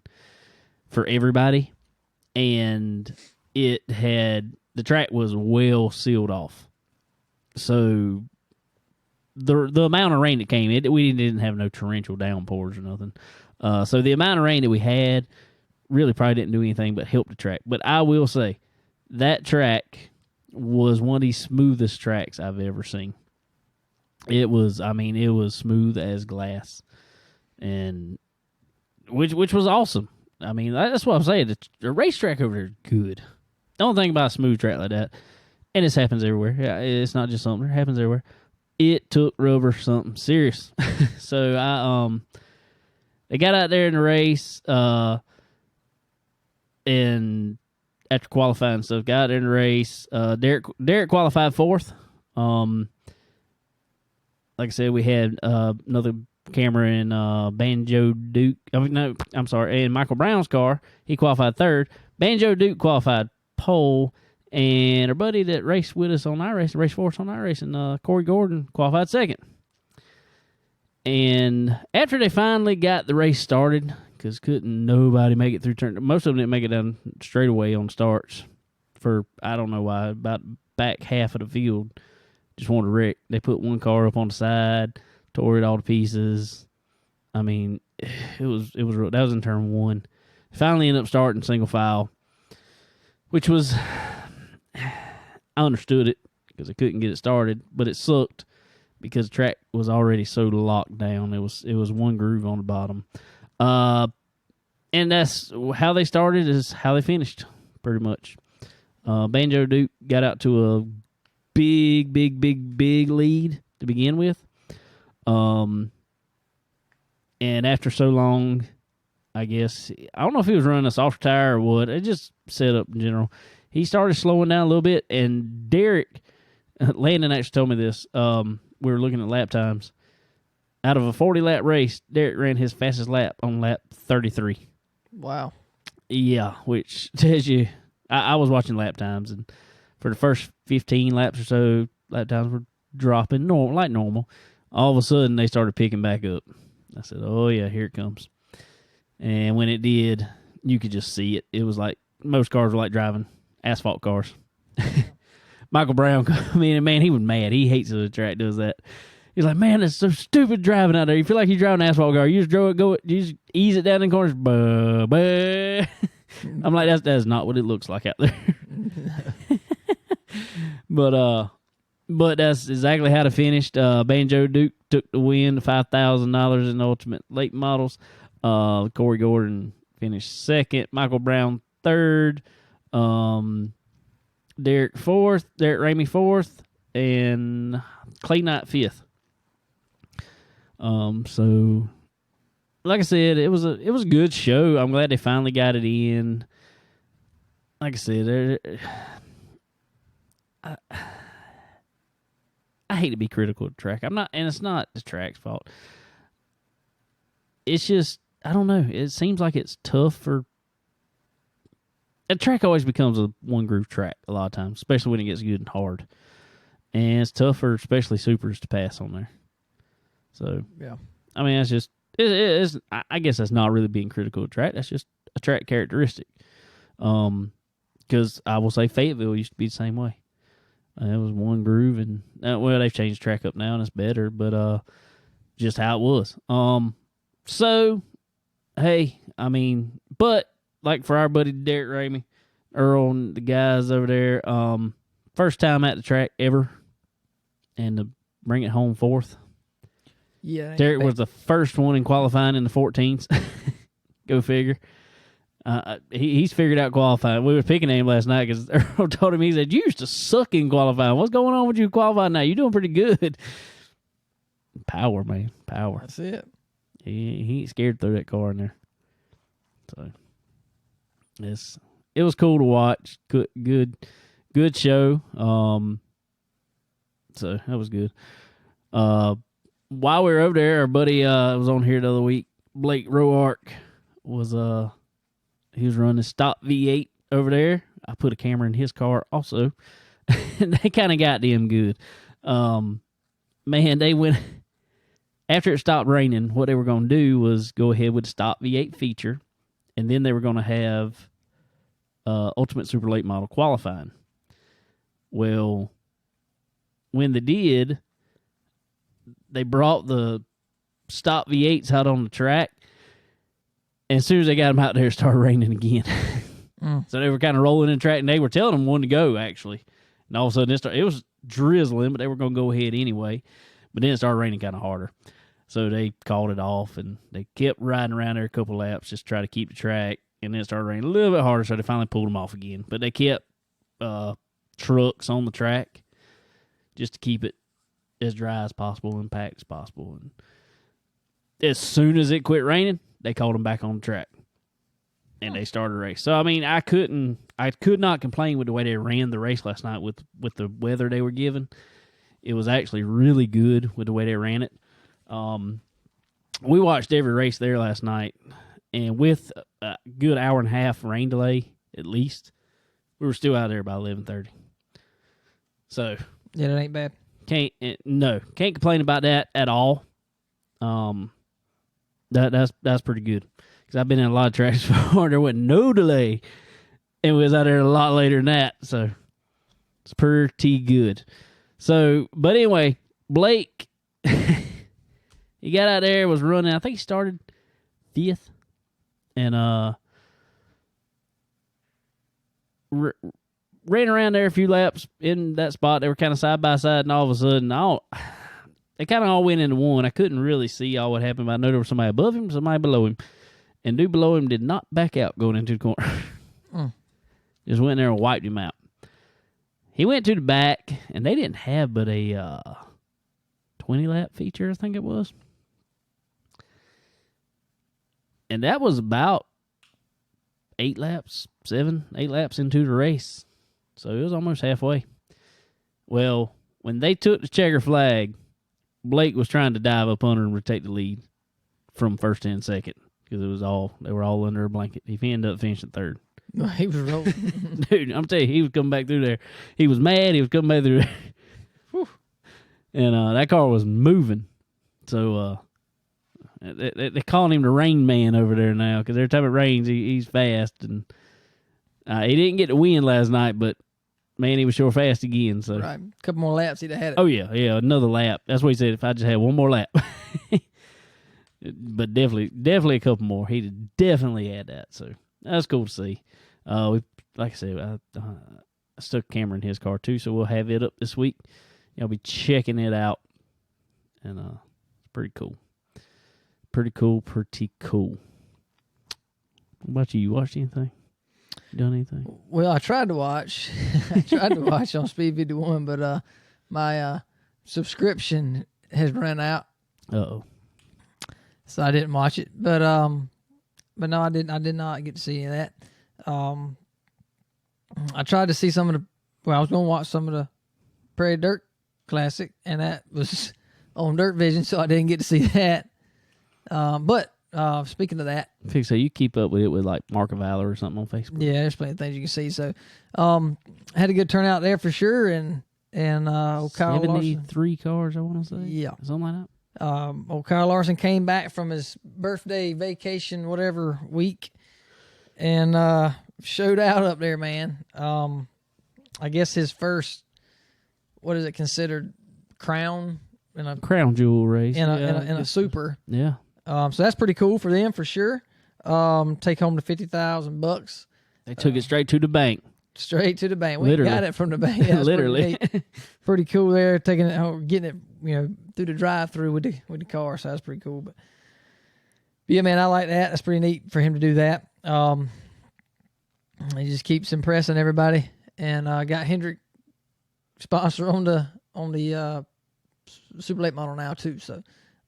A: for everybody, and the track was well sealed off. So the amount of rain that came, we didn't have no torrential downpours or nothing. So the amount of rain that we had really probably didn't do anything but help the track. But I will say that track was one of the smoothest tracks I've ever seen. It was smooth as glass, and which was awesome. I mean, that's what I'm saying. The racetrack over there is good. Don't think about a smooth track like that. And this happens everywhere. Yeah, it's not just something. It happens everywhere. It took rubber something serious. So they got out there in the race, and after qualifying stuff, got out there in the race. Derek qualified fourth. Like I said, we had another camera in Banjo Duke. In Michael Brown's car. He qualified third. Banjo Duke qualified pole. And our buddy that raced with us on iRacing, race for us on iRacing, Corey Gordon, qualified second. And after they finally got the race started, because couldn't nobody make it through turn, most of them didn't make it down straightaway on starts for, I don't know why, about back half of the field just wanted to wreck. They put one car up on the side, tore it all to pieces. I mean, it was real. That was in turn one. Finally ended up starting single file, which was, I understood it because I couldn't get it started, but it sucked because the track was already so locked down. It was one groove on the bottom. And that's how they started is how they finished, pretty much. Banjo Duke got out to a big lead to begin with. And after so long, I guess, I don't know if he was running a soft tire or what. It just set up in general. He started slowing down a little bit, and Derek, Landon actually told me this. We were looking at lap times. Out of a 40-lap race, Derek ran his fastest lap on lap 33.
B: Wow.
A: Yeah, which tells you, I was watching lap times, and for the first 15 laps or so, lap times were dropping like normal. All of a sudden, they started picking back up. I said, oh, yeah, here it comes. And when it did, you could just see it. It was like most cars were like driving asphalt cars. Michael Brown come in, and man, he was mad. He hates it when the track does that. He's like, man, it's so stupid driving out there. You feel like you're driving an asphalt car. You just you just ease it down in the corners. Bah, bah. I'm like, that's not what it looks like out there. But that's exactly how it finished. Banjo Duke took the win, $5,000 in Ultimate Late Models. Corey Gordon finished second. Michael Brown third. Derek Ramey fourth, and Clay Knight fifth. So like I said, it was a good show. I'm glad they finally got it in. Like I said, I hate to be critical of the track. I'm not, and it's not the track's fault. It's just, I don't know. It seems like it's tough for. A track always becomes a one groove track a lot of times, especially when it gets good and hard. And it's tough for especially supers to pass on there. So,
B: yeah.
A: I mean, that's just, I guess that's not really being critical of the track. That's just a track characteristic. Because I will say Fayetteville used to be the same way. It was one groove, and, well, they've changed the track up now, and it's better, but just how it was. So, hey, I mean, but, like for our buddy Derek Ramey, Earl, and the guys over there, first time at the track ever, and to bring it home fourth.
B: Yeah,
A: Derek was the first one in qualifying in the 14s. Go figure. He's figured out qualifying. We were picking him last night because Earl told him, he said, you used to suck in qualifying. What's going on with you qualifying now? You're doing pretty good. Power, man. Power.
B: That's it.
A: He ain't scared to throw that car in there. So, it was cool to watch. Good show. So that was good. While we were over there, our buddy was on here the other week. Blake Roark was he was running Stop V8 over there. I put a camera in his car also. And they kind of got them good. Man, they went after it stopped raining. What they were going to do was go ahead with the Stop V8 feature, and then they were going to have Ultimate Super Late Model qualifying. Well, when they did, they brought the Stop V8s out on the track, And as soon as they got them out there, it started raining again.
B: Mm.
A: So they were kind of rolling in the track, and they were telling them when to go, actually. And all of a sudden, it was drizzling, but they were going to go ahead anyway. But then it started raining kind of harder. So they called it off, and they kept riding around there a couple laps just to try to keep the track. And then it started raining a little bit harder, so they finally pulled them off again. But they kept trucks on the track just to keep it as dry as possible and packed as possible. And as soon as it quit raining, they called them back on the track. And they started a race. So, I mean, I could not complain with the way they ran the race last night with the weather they were given. It was actually really good with the way they ran it. We watched every race there last night, and with a good hour and a half rain delay, at least, we were still out there by 11:30. So,
B: Yeah, that ain't bad.
A: can't complain about that at all. That's pretty good. Because I've been in a lot of tracks before, there wasn't no delay, and we was out there a lot later than that, so it's pretty good. So, but anyway, Blake, he got out there, was running, I think he started 5th, and ran around there a few laps in that spot. They were kind of side by side, and all of a sudden, they kind of all went into one. I couldn't really see all what happened, but I know there was somebody above him, somebody below him. And dude below him did not back out going into the corner. Just went there and wiped him out. He went to the back, and they didn't have but a 20-lap feature, I think it was. And that was about 8 laps into the race. So it was almost halfway. Well, when they took the checker flag, Blake was trying to dive up under and take the lead from first and second. Because they were all under a blanket. He ended up finishing 3rd.
B: He was rolling.
A: Dude, I'm telling you, he was coming back through there. He was mad. He was coming back through there. Whew. And that car was moving. So they're calling him the Rain Man over there now. Because every time it rains, he's fast. And he didn't get the win last night, but man, he was sure fast again. So
B: Right. A couple more laps, he'd have had it.
A: Oh, yeah, another lap. That's what he said, if I just had one more lap. But definitely a couple more. He definitely had that. So that's cool to see. Like I said, I stuck a camera in his car too, so we'll have it up this week. I'll be checking it out, and it's pretty cool. Pretty cool. What about you? You watched anything? Done anything?
B: Well, I tried to watch. I tried to watch on Speed 51, but my subscription has run out.
A: Uh-oh.
B: So I didn't watch it, but no, I did not get to see any of that. I tried to see some of the. Well, I was going to watch some of the Prairie Dirt Classic, and that was on Dirt Vision, so I didn't get to see that. But speaking of that,
A: So you keep up with it with like Mark of Valor or something on Facebook?
B: yeah, there's plenty of things you can see. So, had a good turnout there for sure, and old Kyle Larson.
A: 73 cars, I want to say.
B: Yeah,
A: something like that.
B: Old Kyle Larson came back from his birthday vacation, whatever week, and showed out up there, man. I guess his first, what is it considered, crown in a
A: crown jewel race
B: in a super.
A: Yeah.
B: So that's pretty cool for them for sure. Take home the $50,000.
A: They took it straight to the bank.
B: Straight to the bank. We
A: Literally.
B: got it from the bank. Yeah,
A: Literally.
B: Pretty cool there, taking it, getting it, through the drive-through with the car. So that's pretty cool. But yeah, man, I like that. That's pretty neat for him to do that. He just keeps impressing everybody, and got Hendrick sponsor on the Super Late model now too. So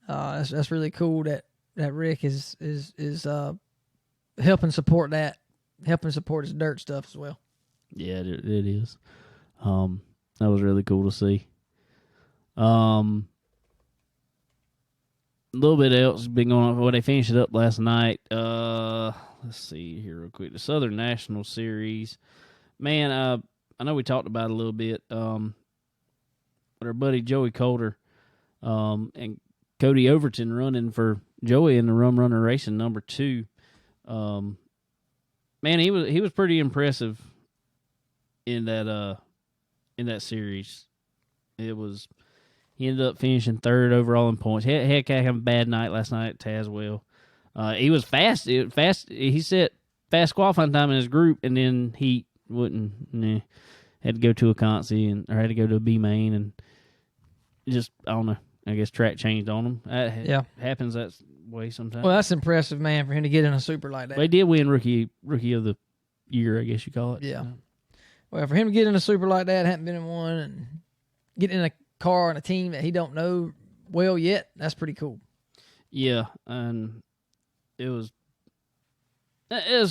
B: that's really cool that Rick is helping support that, helping support his dirt stuff as well.
A: Yeah, it is. That was really cool to see. A little bit else been going on. Well, they finished it up last night. Let's see here real quick. The Southern National Series. Man, I know we talked about it a little bit. But our buddy Joey Coulter and Cody Overton running for Joey in the Rum Runner Racing number 2. Man, he was pretty impressive in that series. He ended up finishing 3rd overall in points. He had kind of a bad night last night at Tazewell. He was fast. He set fast qualifying time in his group, and then he wouldn't. Nah, had to go to a consi or had to go to a B main, and just I don't know. I guess track changed on him. That happens that way sometimes.
B: Well, that's impressive, man, for him to get in a super like that.
A: They did win rookie of the year, I guess you call it.
B: Yeah. Well, for him to get in a super like that, hadn't been in one, and get in a car and a team that he don't know well yet, that's pretty cool.
A: Yeah, and it was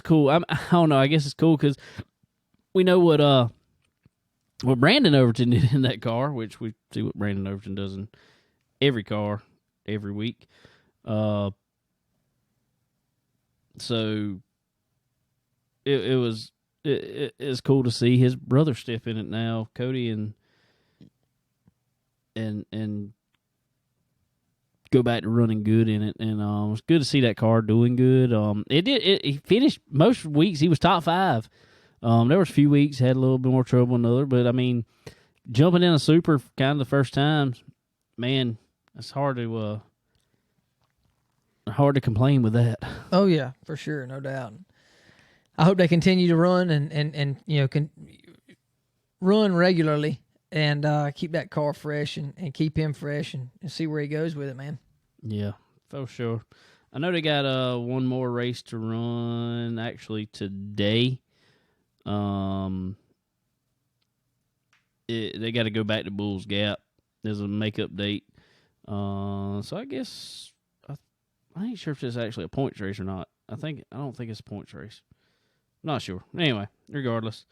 A: cool. I don't know. I guess it's cool because we know what Brandon Overton did in that car, which we see what Brandon Overton does in every car every week. So it's cool to see his brother step in it now, Cody, and go back to running good in it, and it's good to see that car doing good. He finished most weeks. He was top 5. There was a few weeks had a little bit more trouble than other, but I mean, jumping in a super kind of the first time, man, it's hard to complain with that.
B: Oh yeah, for sure, no doubt. I hope they continue to run and can run regularly and keep that car fresh and keep him fresh and see where he goes with it, man.
A: Yeah, for sure. I know they got one more race to run actually today. They got to go back to Bulls Gap. There's a makeup date. So I guess I ain't sure if it's actually a points race or not. I don't think it's a points race. Not sure. Anyway, regardless.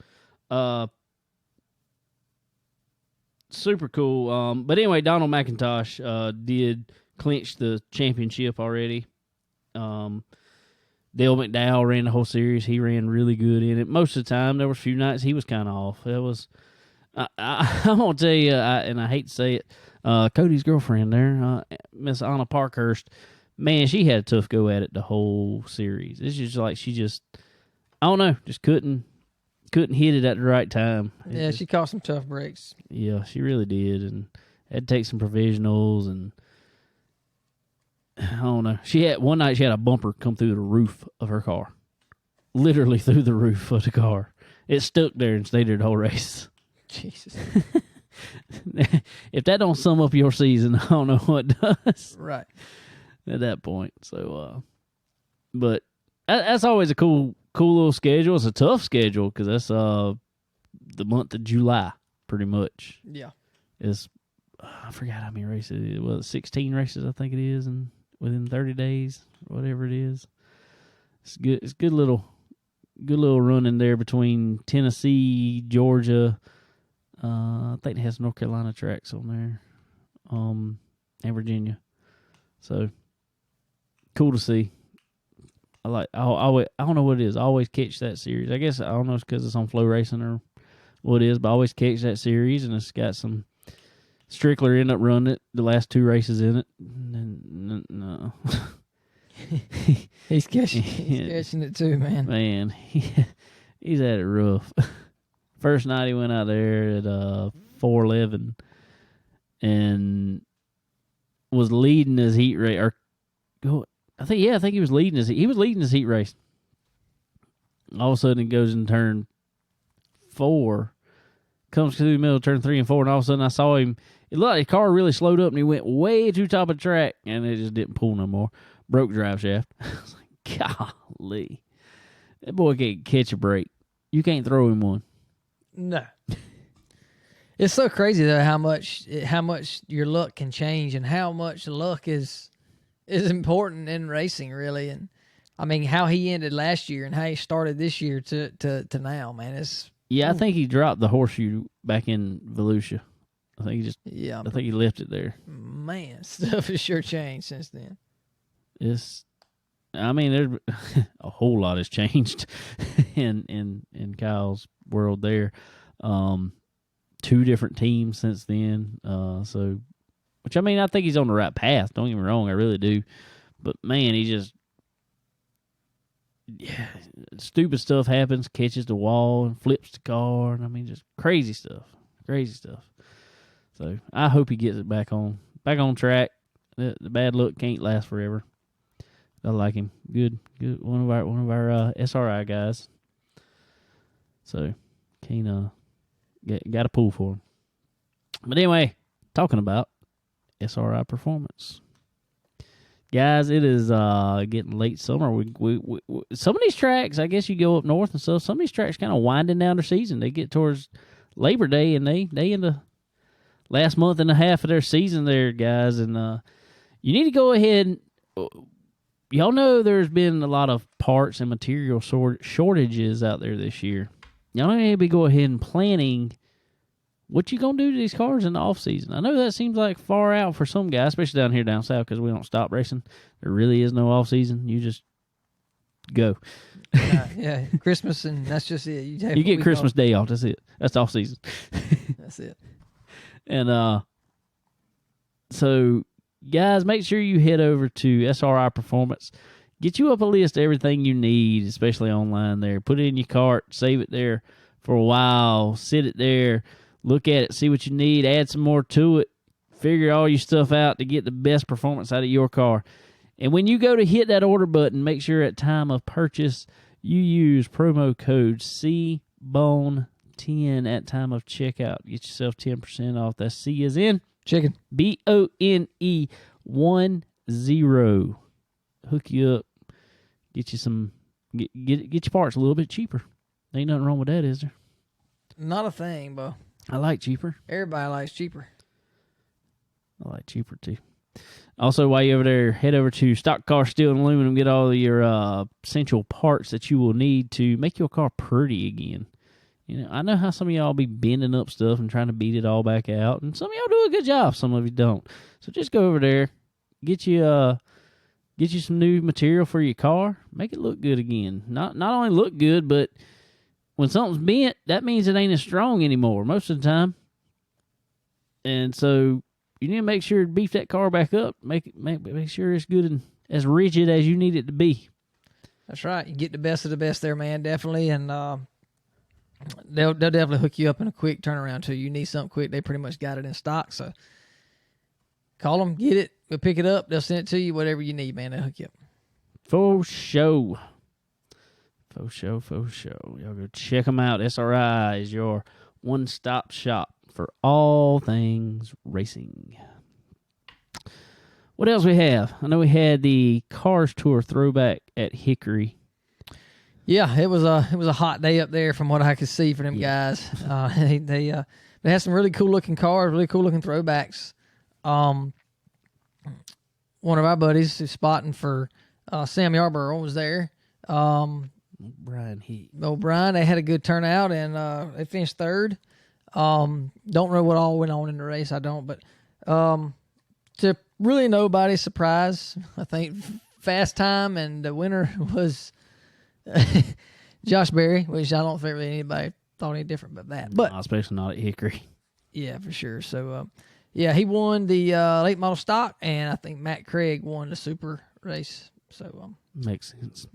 A: Super cool. But anyway, Donald McIntosh did clinch the championship already. Dale McDowell ran the whole series. He ran really good in it. Most of the time, there was a few nights he was kind of off. It was, I'm gonna tell you, and I hate to say it, Cody's girlfriend there, Miss Anna Parkhurst, man, she had a tough go at it the whole series. It's just like she just, I don't know, just couldn't hit it at the right time.
B: She caught some tough breaks.
A: Yeah, she really did, and had to take some provisionals, and I don't know. One night she had a bumper come through the roof of her car, literally through the roof of the car. It stuck there and stayed there the whole race.
B: Jesus.
A: If that don't sum up your season, I don't know what does.
B: Right.
A: At that point, so but that's always a cool little schedule. It's a tough schedule because that's the month of July, pretty much.
B: Yeah.
A: It's I forgot how many races it was. 16 races, I think it is, and within 30 days, whatever it is. It's good. It's good little run in there between Tennessee, Georgia. I think it has North Carolina tracks on there, and Virginia. So cool to see. I don't know what it is. I always catch that series. I guess I don't know if it's because it's on Flow Racing or what it is, but I always catch that series, and it's got some. Strickler ended up running it the last 2 races in it. No.
B: He's catching it too, man.
A: Man, he's had it rough. First night he went out there at 4:11 and was leading his heat race. I think he was leading his heat race. All of a sudden he goes in turn 4, comes through the middle of turn 3 and 4, and all of a sudden I saw him. It looked like the car really slowed up, and he went way to the top of the track, and it just didn't pull no more. Broke drive shaft. I was like, golly. That boy can't catch a break. You can't throw him one.
B: No. It's so crazy, though, how much your luck can change and how much luck is important in racing, really. And, I mean, how he ended last year and how he started this year to now, man.
A: I think he dropped the horseshoe back in Volusia. I think he left it there.
B: Man, stuff has sure changed since then.
A: There's a whole lot has changed in Kyle's world there. 2 different teams since then. Which I mean, I think he's on the right path. Don't get me wrong, I really do. But man, he just stupid stuff happens, catches the wall and flips the car, and I mean, just crazy stuff. So I hope he gets it back on track. The bad luck can't last forever. I like him. Good. One of our SRI guys. So, can't got a pull for him. But anyway, talking about SRI performance, guys. It is getting late summer. We some of these tracks, I guess you go up north and stuff. Some of these tracks kind of winding down their season. They get towards Labor Day, and they in the last month and a half of their season there, guys. And you need to go ahead and y'all know there's been a lot of parts and material shortages out there this year. Y'all need to be go ahead and planning what you going to do to these cars in the off-season. I know that seems like far out for some guys, especially down south because we don't stop racing. There really is no off-season. You just go.
B: Yeah, Christmas, and that's just it.
A: You get Christmas Day off. That's it. That's off-season.
B: That's it.
A: And so, guys, make sure you head over to SRI Performance. Get you up a list of everything you need, especially online there. Put it in your cart. Save it there for a while. Sit it there. Look at it. See what you need. Add some more to it. Figure all your stuff out to get the best performance out of your car. And when you go to hit that order button, make sure at time of purchase you use promo code CBONE10 at time of checkout. Get yourself 10% off. That's C as in
B: chicken.
A: BONE 10. Hook you up. Get you some. Get your parts a little bit cheaper. Ain't nothing wrong with that, is there?
B: Not a thing, Bo.
A: I like cheaper.
B: Everybody likes cheaper.
A: I like cheaper too. Also, while you're over there, head over to Stock Car Steel and Aluminum. Get all of your essential parts that you will need to make your car pretty again. You know, I know how some of y'all be bending up stuff and trying to beat it all back out, and some of y'all do a good job. Some of you don't. So just go over there, get you some new material for your car, make it look good again. Not only look good, but when something's bent, that means it ain't as strong anymore most of the time. And so you need to make sure to beef that car back up. Make sure it's good and as rigid as you need it to be.
B: That's right. You get the best of the best there, man. Definitely, and they'll definitely hook you up in a quick turnaround too. You need something quick, they pretty much got it in stock. So call them, get it, we'll pick it up. They'll send it to you. Whatever you need, man, they'll hook you up.
A: For show. Y'all go check them out. SRI is your one-stop shop for all things racing. What else we have? I know we had the Cars Tour throwback at Hickory.
B: Yeah, it was a hot day up there from what I could see for them guys. They had some really cool looking cars, really cool looking throwbacks. One of our buddies who's spotting for Sam Yarborough was there.
A: Brian Heat.
B: O'Brien, they had a good turnout, and they finished third. Don't know what all went on in the race. I don't, but to really nobody's surprise, I think fast time, and the winner was Josh Berry, which I don't think really anybody thought any different but that. But
A: especially not at Hickory.
B: Yeah, for sure. So, yeah, he won the late model stock, and I think Matt Craig won the super race. So,
A: makes sense.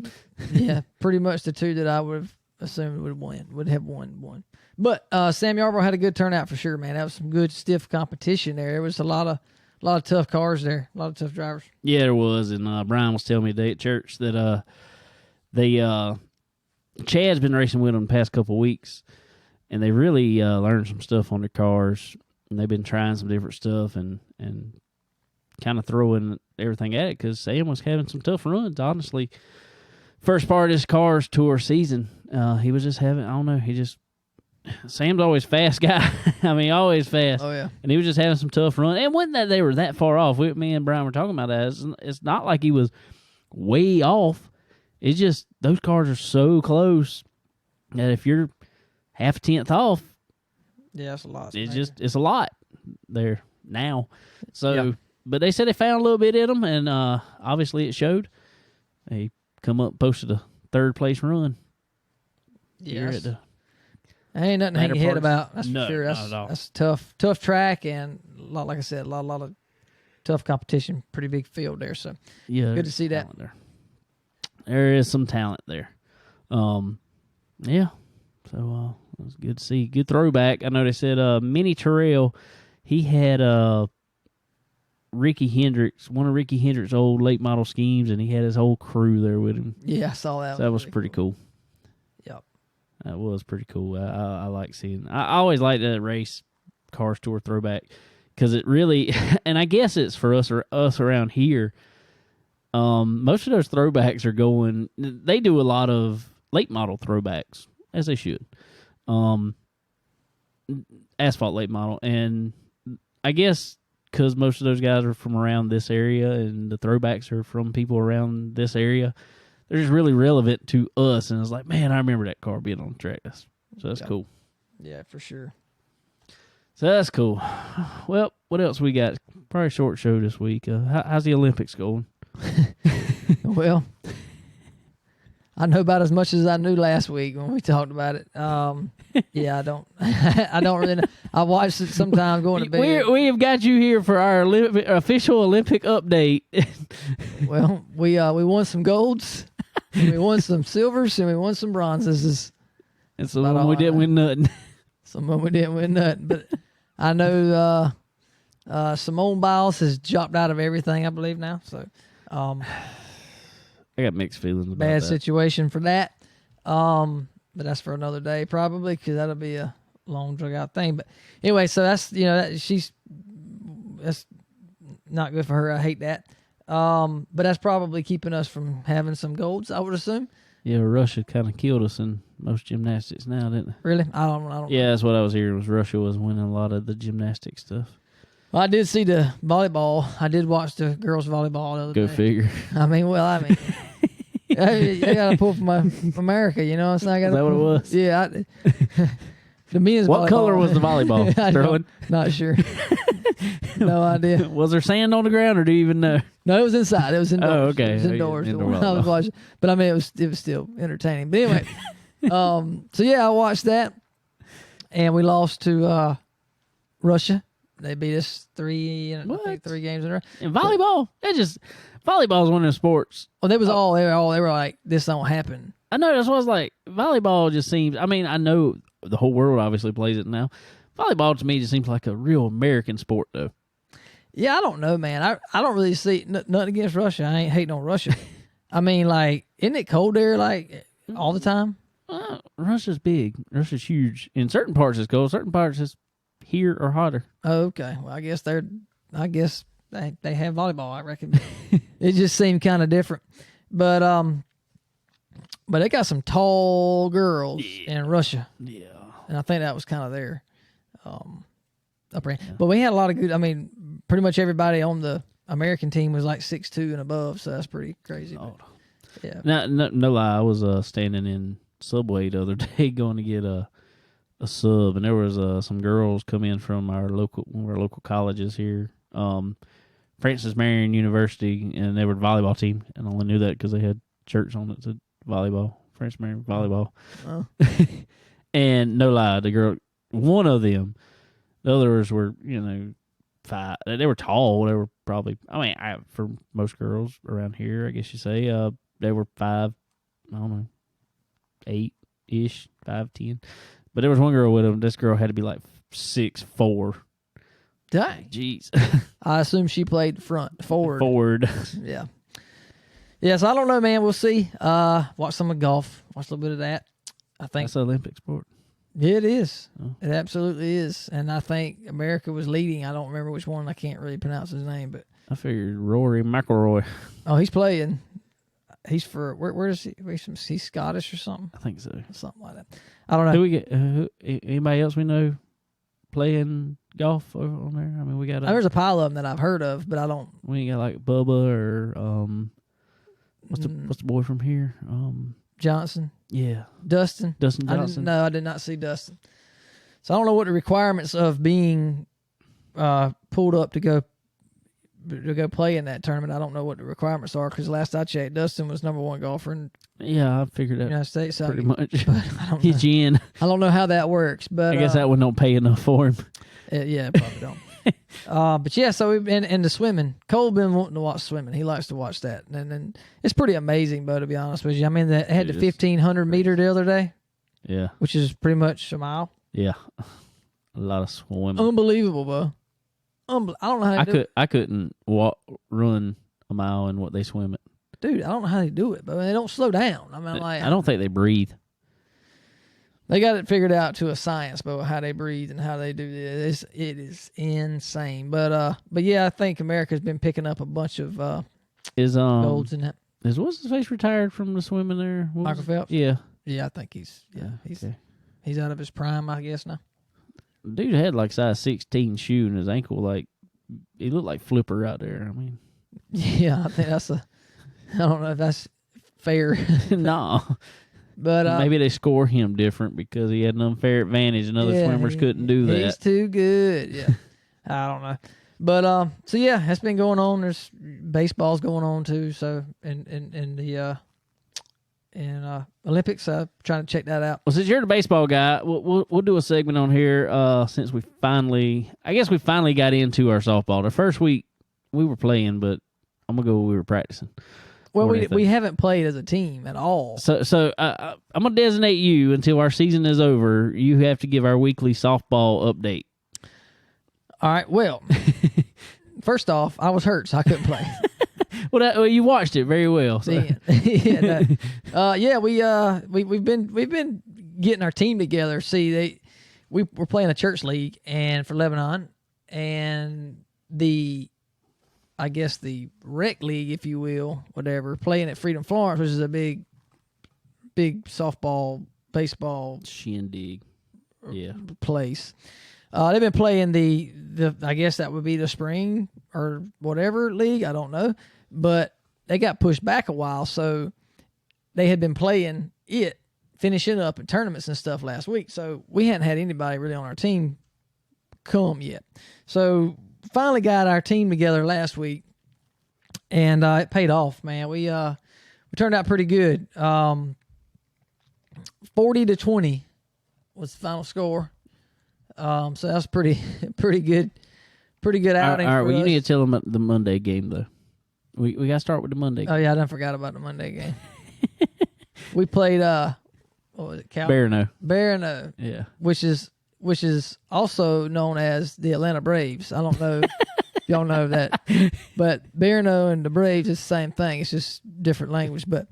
B: Yeah, pretty much the two that I would have assumed would have won. But Sam Yarborough had a good turnout for sure, man. That was some good stiff competition there. There was a lot of tough cars there, a lot of tough drivers.
A: Yeah, there was, and Brian was telling me today at church that Chad's been racing with them the past couple of weeks, and they really learned some stuff on their cars, and they've been trying some different stuff and kind of throwing everything at it because Sam was having some tough runs, honestly. First part of his Cars Tour season, he was just having, I don't know, Sam's always fast guy. I mean, always fast.
B: Oh, yeah.
A: And he was just having some tough runs. And wasn't that they were that far off. Me and Brian were talking about that. It's not like he was way off. It's just those cars are so close that if you're half a tenth off,
B: yeah, it's a lot.
A: It's a lot there now. So,
B: yeah.
A: But they said they found a little bit in them, and obviously it showed. They come up, posted a third place run.
B: Yes. Ain't nothing to hang your head about. That's for sure. That's tough track, and like I said, a lot of tough competition. Pretty big field there. So yeah, good to see that.
A: There is some talent there. Yeah. So it was good to see. Good throwback. I know they said Minnie Terrell, he had Ricky Hendricks, one of Ricky Hendricks' old late model schemes, and he had his whole crew there with him.
B: Yeah, I saw that.
A: So that was pretty cool.
B: Yep.
A: That was pretty cool. I like seeing. I always like to race Cars Tour throwback because it really, and I guess it's for us around here. Most of those throwbacks are going. They do a lot of late model throwbacks, as they should. Asphalt late model, and I guess because most of those guys are from around this area, and the throwbacks are from people around this area, they're just really relevant to us. And it's like, man, I remember that car being on the track. So that's cool.
B: Yeah, for sure.
A: So that's cool. Well, what else we got? Probably a short show this week. How's the Olympics going?
B: Well, I know about as much as I knew last week when we talked about it. Yeah, I don't really know. I watched it sometime going to bed.
A: We have got you here for our official Olympic update.
B: Well, we won some golds, and we won some silvers, and we won some bronzes.
A: And so we didn't win nothing.
B: Some of them we didn't win nothing, but I know Simone Biles has dropped out of everything, I believe now. So
A: I got mixed feelings about
B: bad
A: that.
B: situation for that. But that's for another day probably, because that'll be a long drug out thing. But anyway, so that's that's not good for her. I hate that. But that's probably keeping us from having some golds, I would assume.
A: Yeah, Russia kind of killed us in most gymnastics now, didn't it?
B: Really? I don't.
A: Yeah, that's what I was hearing. Was Russia was winning a lot of the gymnastic stuff.
B: Well, I did see the volleyball. I did watch the girls volleyball the other day.
A: Go figure.
B: I mean, I got to pull from America, you know. So I got.
A: Is that what it was?
B: Yeah. The men's
A: What
B: volleyball.
A: color was the volleyball, Sterling?
B: Not sure. No idea.
A: Was there sand on the ground, or do you even know?
B: No, it was inside. It was indoors.
A: Oh, okay.
B: It was indoors.
A: Indoor
B: The one I was
A: volleyball.
B: watching, but I mean, it was still entertaining. But anyway, so yeah, I watched that, and we lost to Russia. They beat us I think 3 games in a row.
A: In volleyball, volleyball is one of the sports.
B: Well, they were like, this don't happen.
A: I know, that's what I was like. Volleyball just seems, I mean, I know the whole world obviously plays it now. Volleyball to me just seems like a real American sport, though.
B: Yeah, I don't know, man. I don't really see nothing against Russia. I ain't hating on Russia. I mean, like, isn't it cold there, like, all the time?
A: Russia's big. Russia's huge. In certain parts it's cold. Certain parts it's here or hotter.
B: Oh, okay. Well, I guess they have volleyball, I reckon. It just seemed kind of different. But they got some tall girls in Russia. Yeah. And I think that was kind of their upper end. Yeah. But we had a lot of good, I mean, pretty much everybody on the American team was like 6'2" and above, so that's pretty crazy.
A: Oh.
B: Yeah.
A: No lie, I was standing in Subway the other day going to get a sub, and there was some girls come in from one of our local colleges here, Francis Marion University, and they were the volleyball team, and I only knew that because they had shirts on it that said volleyball, Francis Marion volleyball. Oh. And no lie, the girl, one of them, the others were, 5. They were tall. They were probably, for most girls around here, I guess you say, they were 5, 8-ish, 5'10". But there was one girl with them. This girl had to be like 6'4".
B: Dang.
A: Jeez.
B: I assume she played forward. Yeah. Yeah, so I don't know, man. We'll see. Watch some of golf. Watch a little bit of that. I think
A: that's an Olympic sport.
B: Yeah, it is. Oh. It absolutely is. And I think America was leading. I don't remember which one. I can't really pronounce his name, but
A: I figured Rory McIlroy.
B: Oh, he's playing. He's for where is he? He's Scottish or something.
A: I think so.
B: Something like that. I don't know.
A: Who we get? Anybody else we know playing golf over on there? I mean, we got.
B: There's a pile of them that I've heard of, but I don't.
A: We ain't got like Bubba or what's the boy from here?
B: Johnson.
A: Yeah.
B: Dustin
A: Johnson.
B: I did not see Dustin. So I don't know what the requirements of being pulled up to go play in that tournament. I don't know what the requirements are because last I checked, Dustin was number 1 golfer in
A: I figured that
B: United States. So
A: pretty much.
B: I don't
A: Get you in.
B: I don't know how that works, but
A: I guess that one don't pay enough for him.
B: Yeah, probably don't. But yeah, so we've been into swimming. Cole been wanting to watch swimming. He likes to watch that, and it's pretty amazing, Bo. To be honest with you, I mean, they had the 1,500 meter the other day.
A: Yeah,
B: which is pretty much a mile.
A: Yeah, a lot of swimming.
B: Unbelievable, Bo. I don't know how they do it.
A: I couldn't run a mile in what they swim at.
B: Dude, I don't know how they do it, but they don't slow down. I mean, like,
A: I don't think they breathe.
B: They got it figured out to a science, but how they breathe and how they do this, it is insane. But yeah, I think America's been picking up a bunch of golds in that.
A: Is what's his face retired from the swimming there?
B: Michael Phelps.
A: Yeah,
B: I think he's
A: okay.
B: he's out of his prime, I guess now.
A: Dude had like size 16 shoe in his ankle. Like he looked like Flipper out there. I mean,
B: yeah, I think I don't know if that's fair.
A: no.
B: But
A: maybe they score him different because he had an unfair advantage and other swimmers couldn't do that.
B: He's too good. Yeah. I don't know. But so yeah, that's been going on. There's baseball's going on too. So in the Olympics, trying to check that out.
A: Well, since you're the baseball guy, we'll do a segment on here. Since we finally got into our softball. The first week we were playing, but I'm gonna go. We were practicing.
B: Well, we haven't played as a team at all.
A: So I'm gonna designate you until our season is over. You have to give our weekly softball update.
B: All right. Well, first off, I was hurt, so I couldn't play.
A: Well, you watched it very well. So.
B: Yeah, we've been getting our team together. See, we're playing a church league and for Lebanon, and I guess the rec league, if you will, whatever, playing at Freedom Florence, which is a big softball, baseball
A: shindig,
B: place. They've been playing the I guess that would be the spring or whatever league. I don't know, but they got pushed back a while, so they had been playing it, finishing up at tournaments and stuff last week. So we hadn't had anybody really on our team come yet. So finally got our team together last week, and it paid off, man. We turned out pretty good. 40-20 was the final score. So that's pretty good outing.
A: All right, well,
B: us.
A: you need to tell them the Monday game though. We got to start with the Monday game.
B: Oh yeah, I done forgot about the Monday game. We played what was it?
A: Barano.
B: Yeah. Which is also known as the Atlanta Braves. I don't know if y'all know that, but Barano and the Braves is the same thing. It's just different language, but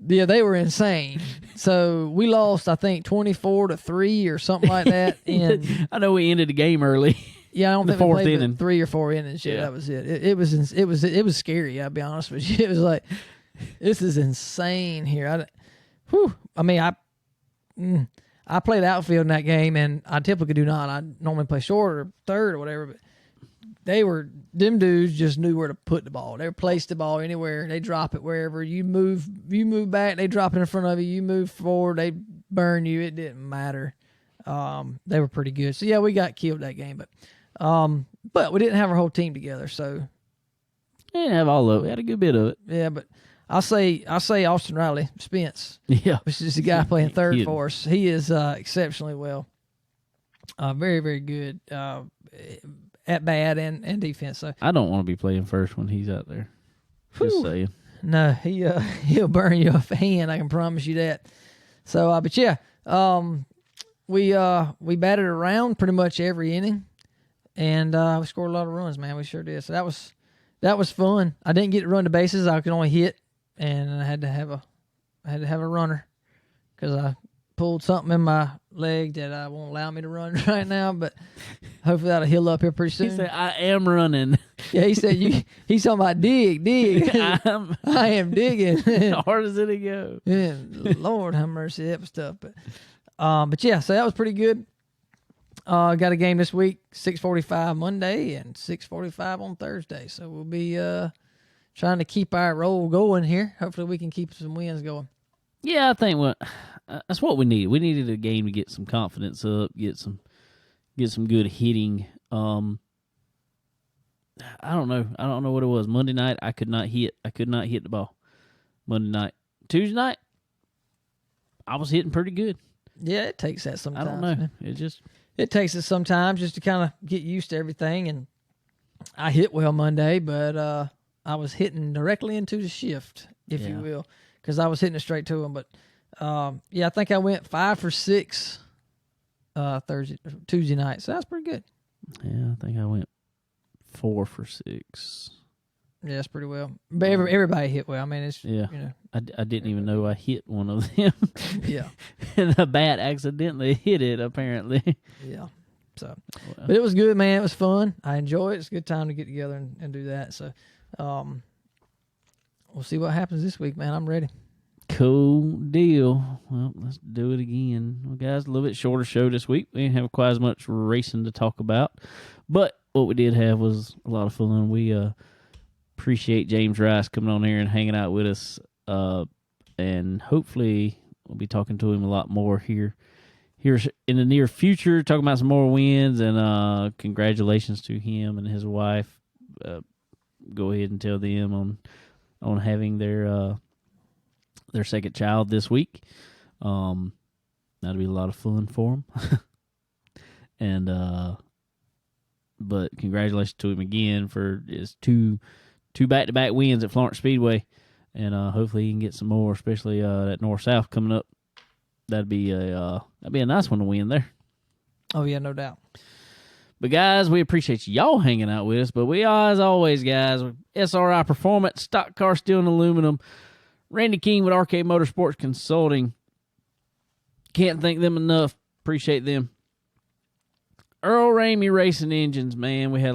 B: yeah, they were insane. So we lost, I think, 24-3 or something like that. And
A: I know we ended the game early.
B: Yeah, I don't
A: the
B: think we
A: fourth
B: played
A: inning.
B: 3 or 4 innings. Yeah, that was it. It was scary. I'll be honest with you. It was like, this is insane here. I played outfield in that game, and I typically do not. I normally play short or third or whatever, but them dudes just knew where to put the ball. They placed the ball anywhere. They drop it wherever. You move back, they drop it in front of you. You move forward, they burn you. It didn't matter. They were pretty good. So yeah, we got killed that game, but we didn't have our whole team together. So
A: we didn't have all of it. We had a good bit of it.
B: Yeah, but I say Austin Riley Spence.
A: Yeah,
B: which is the guy playing third for us. He is exceptionally well. Very, very good at bat and defense. So
A: I don't want to be playing first when he's out there. Just saying.
B: No, he'll burn you off a hand. I can promise you that. So, but yeah, we batted around pretty much every inning, and we scored a lot of runs. Man, we sure did. So that was fun. I didn't get to run the bases. I could only hit, and I had to have a runner because I pulled something in my leg that won't allow me to run right now. But hopefully that'll heal up here pretty soon.
A: He said, "I am running."
B: Yeah, he said he's talking about dig. I am digging.
A: Hard as it go.
B: Yeah, Lord have mercy, that was tough. But yeah, so that was pretty good. Got a game this week, 6:45 Monday and 6:45 on Thursday. So we'll be trying to keep our roll going here. Hopefully we can keep some wins going.
A: Yeah, I think that's what we needed. We needed a game to get some confidence up, get some good hitting. I don't know what it was. Monday night I could not hit the ball. Monday night. Tuesday night I was hitting pretty good.
B: Yeah, it takes that sometimes.
A: I don't know.
B: Man.
A: It
B: takes it sometimes just to kind of get used to everything. And I hit well Monday, but I was hitting directly into the shift, if you will, because I was hitting it straight to them. But yeah, I think I went 5 for 6 Tuesday night, so that's pretty good.
A: Yeah, I think I went 4 for 6.
B: Yeah, that's pretty well. But everybody hit well. I mean, it's
A: Yeah.
B: you know.
A: I didn't even know I hit one of them.
B: Yeah.
A: And the bat accidentally hit it, apparently.
B: Yeah. So,
A: Wow.
B: but it was good, man. It was fun. I enjoy it. It's a good time to get together and do that. So, we'll see what happens this week, man. I'm ready.
A: Cool deal. Well, let's do it again. Well, guys, a little bit shorter show this week. We didn't have quite as much racing to talk about. But what we did have was a lot of fun. We appreciate James Rice coming on here and hanging out with us. And hopefully we'll be talking to him a lot more here in the near future, talking about some more wins, and congratulations to him and his wife. Go ahead and tell them on having their second child this week. That'll be a lot of fun for them. And but congratulations to him again for his two back-to-back wins at Florence Speedway. And hopefully he can get some more, especially that North-South coming up. That'd be a nice one to win there.
B: Oh, yeah, no doubt.
A: But, guys, we appreciate y'all hanging out with us. But we are, as always, guys, SRI Performance, Stock Car Steel and Aluminum, Randy King with RK Motorsports Consulting. Can't thank them enough. Appreciate them. Earl Ramey Racing Engines, man. I had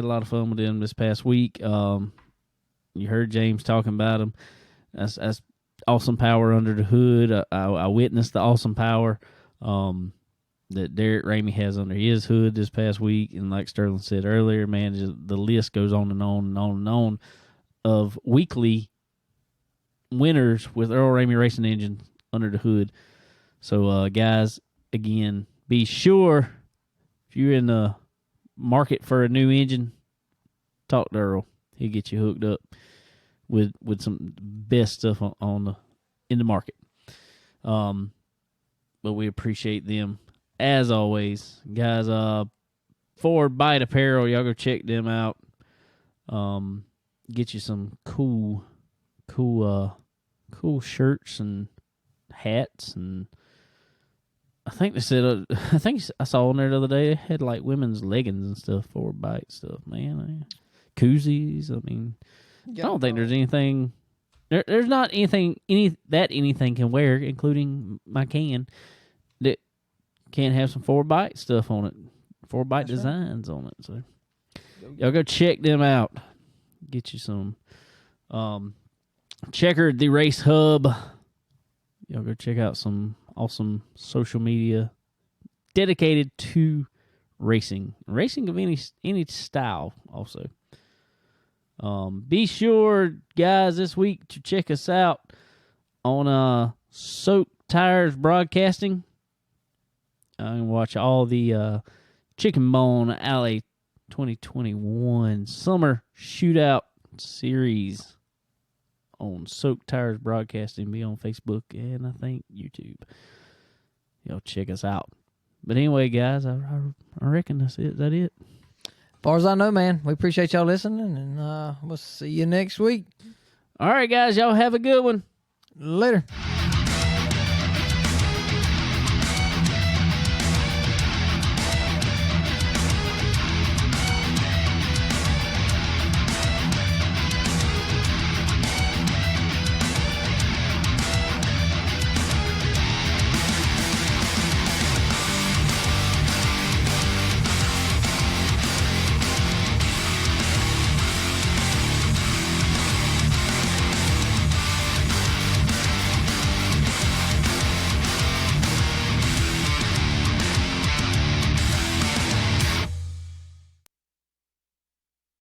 A: a lot of fun with them this past week. You heard James talking about them. That's awesome power under the hood. I witnessed the awesome power that Derek Ramey has under his hood this past week. And like Sterling said earlier, man, the list goes on and on and on and on of weekly winners with Earl Ramey Racing Engines under the hood. So, guys, again, be sure if you're in the market for a new engine, talk to Earl. He'll get you hooked up with some best stuff in the market. But we appreciate them as always, guys. Forward Bite Apparel, y'all go check them out. Get you some cool shirts and hats, and I think they said I saw on there the other day they had like women's leggings and stuff, Forward Bite stuff, man. Koozies. I mean, I don't think there's anything. There's not anything anything can wear, including my can, that can't have some Forward Bite stuff on it, Forward Bite designs on it. So y'all go check them out. Get you some. Checkered the Race Hub. Y'all go check out some awesome social media dedicated to racing of any style. Also, be sure, guys, this week to check us out on Soak Tires Broadcasting. And watch all the Chicken Bone Alley 2021 Summer Shootout Series on Soak Tires Broadcasting. Be on Facebook and I think YouTube. Y'all check us out. But anyway, guys, I reckon that's it. Is that it?
B: As far as I know, man, we appreciate y'all listening, and we'll see you next week.
A: All right, guys, y'all have a good one.
B: Later.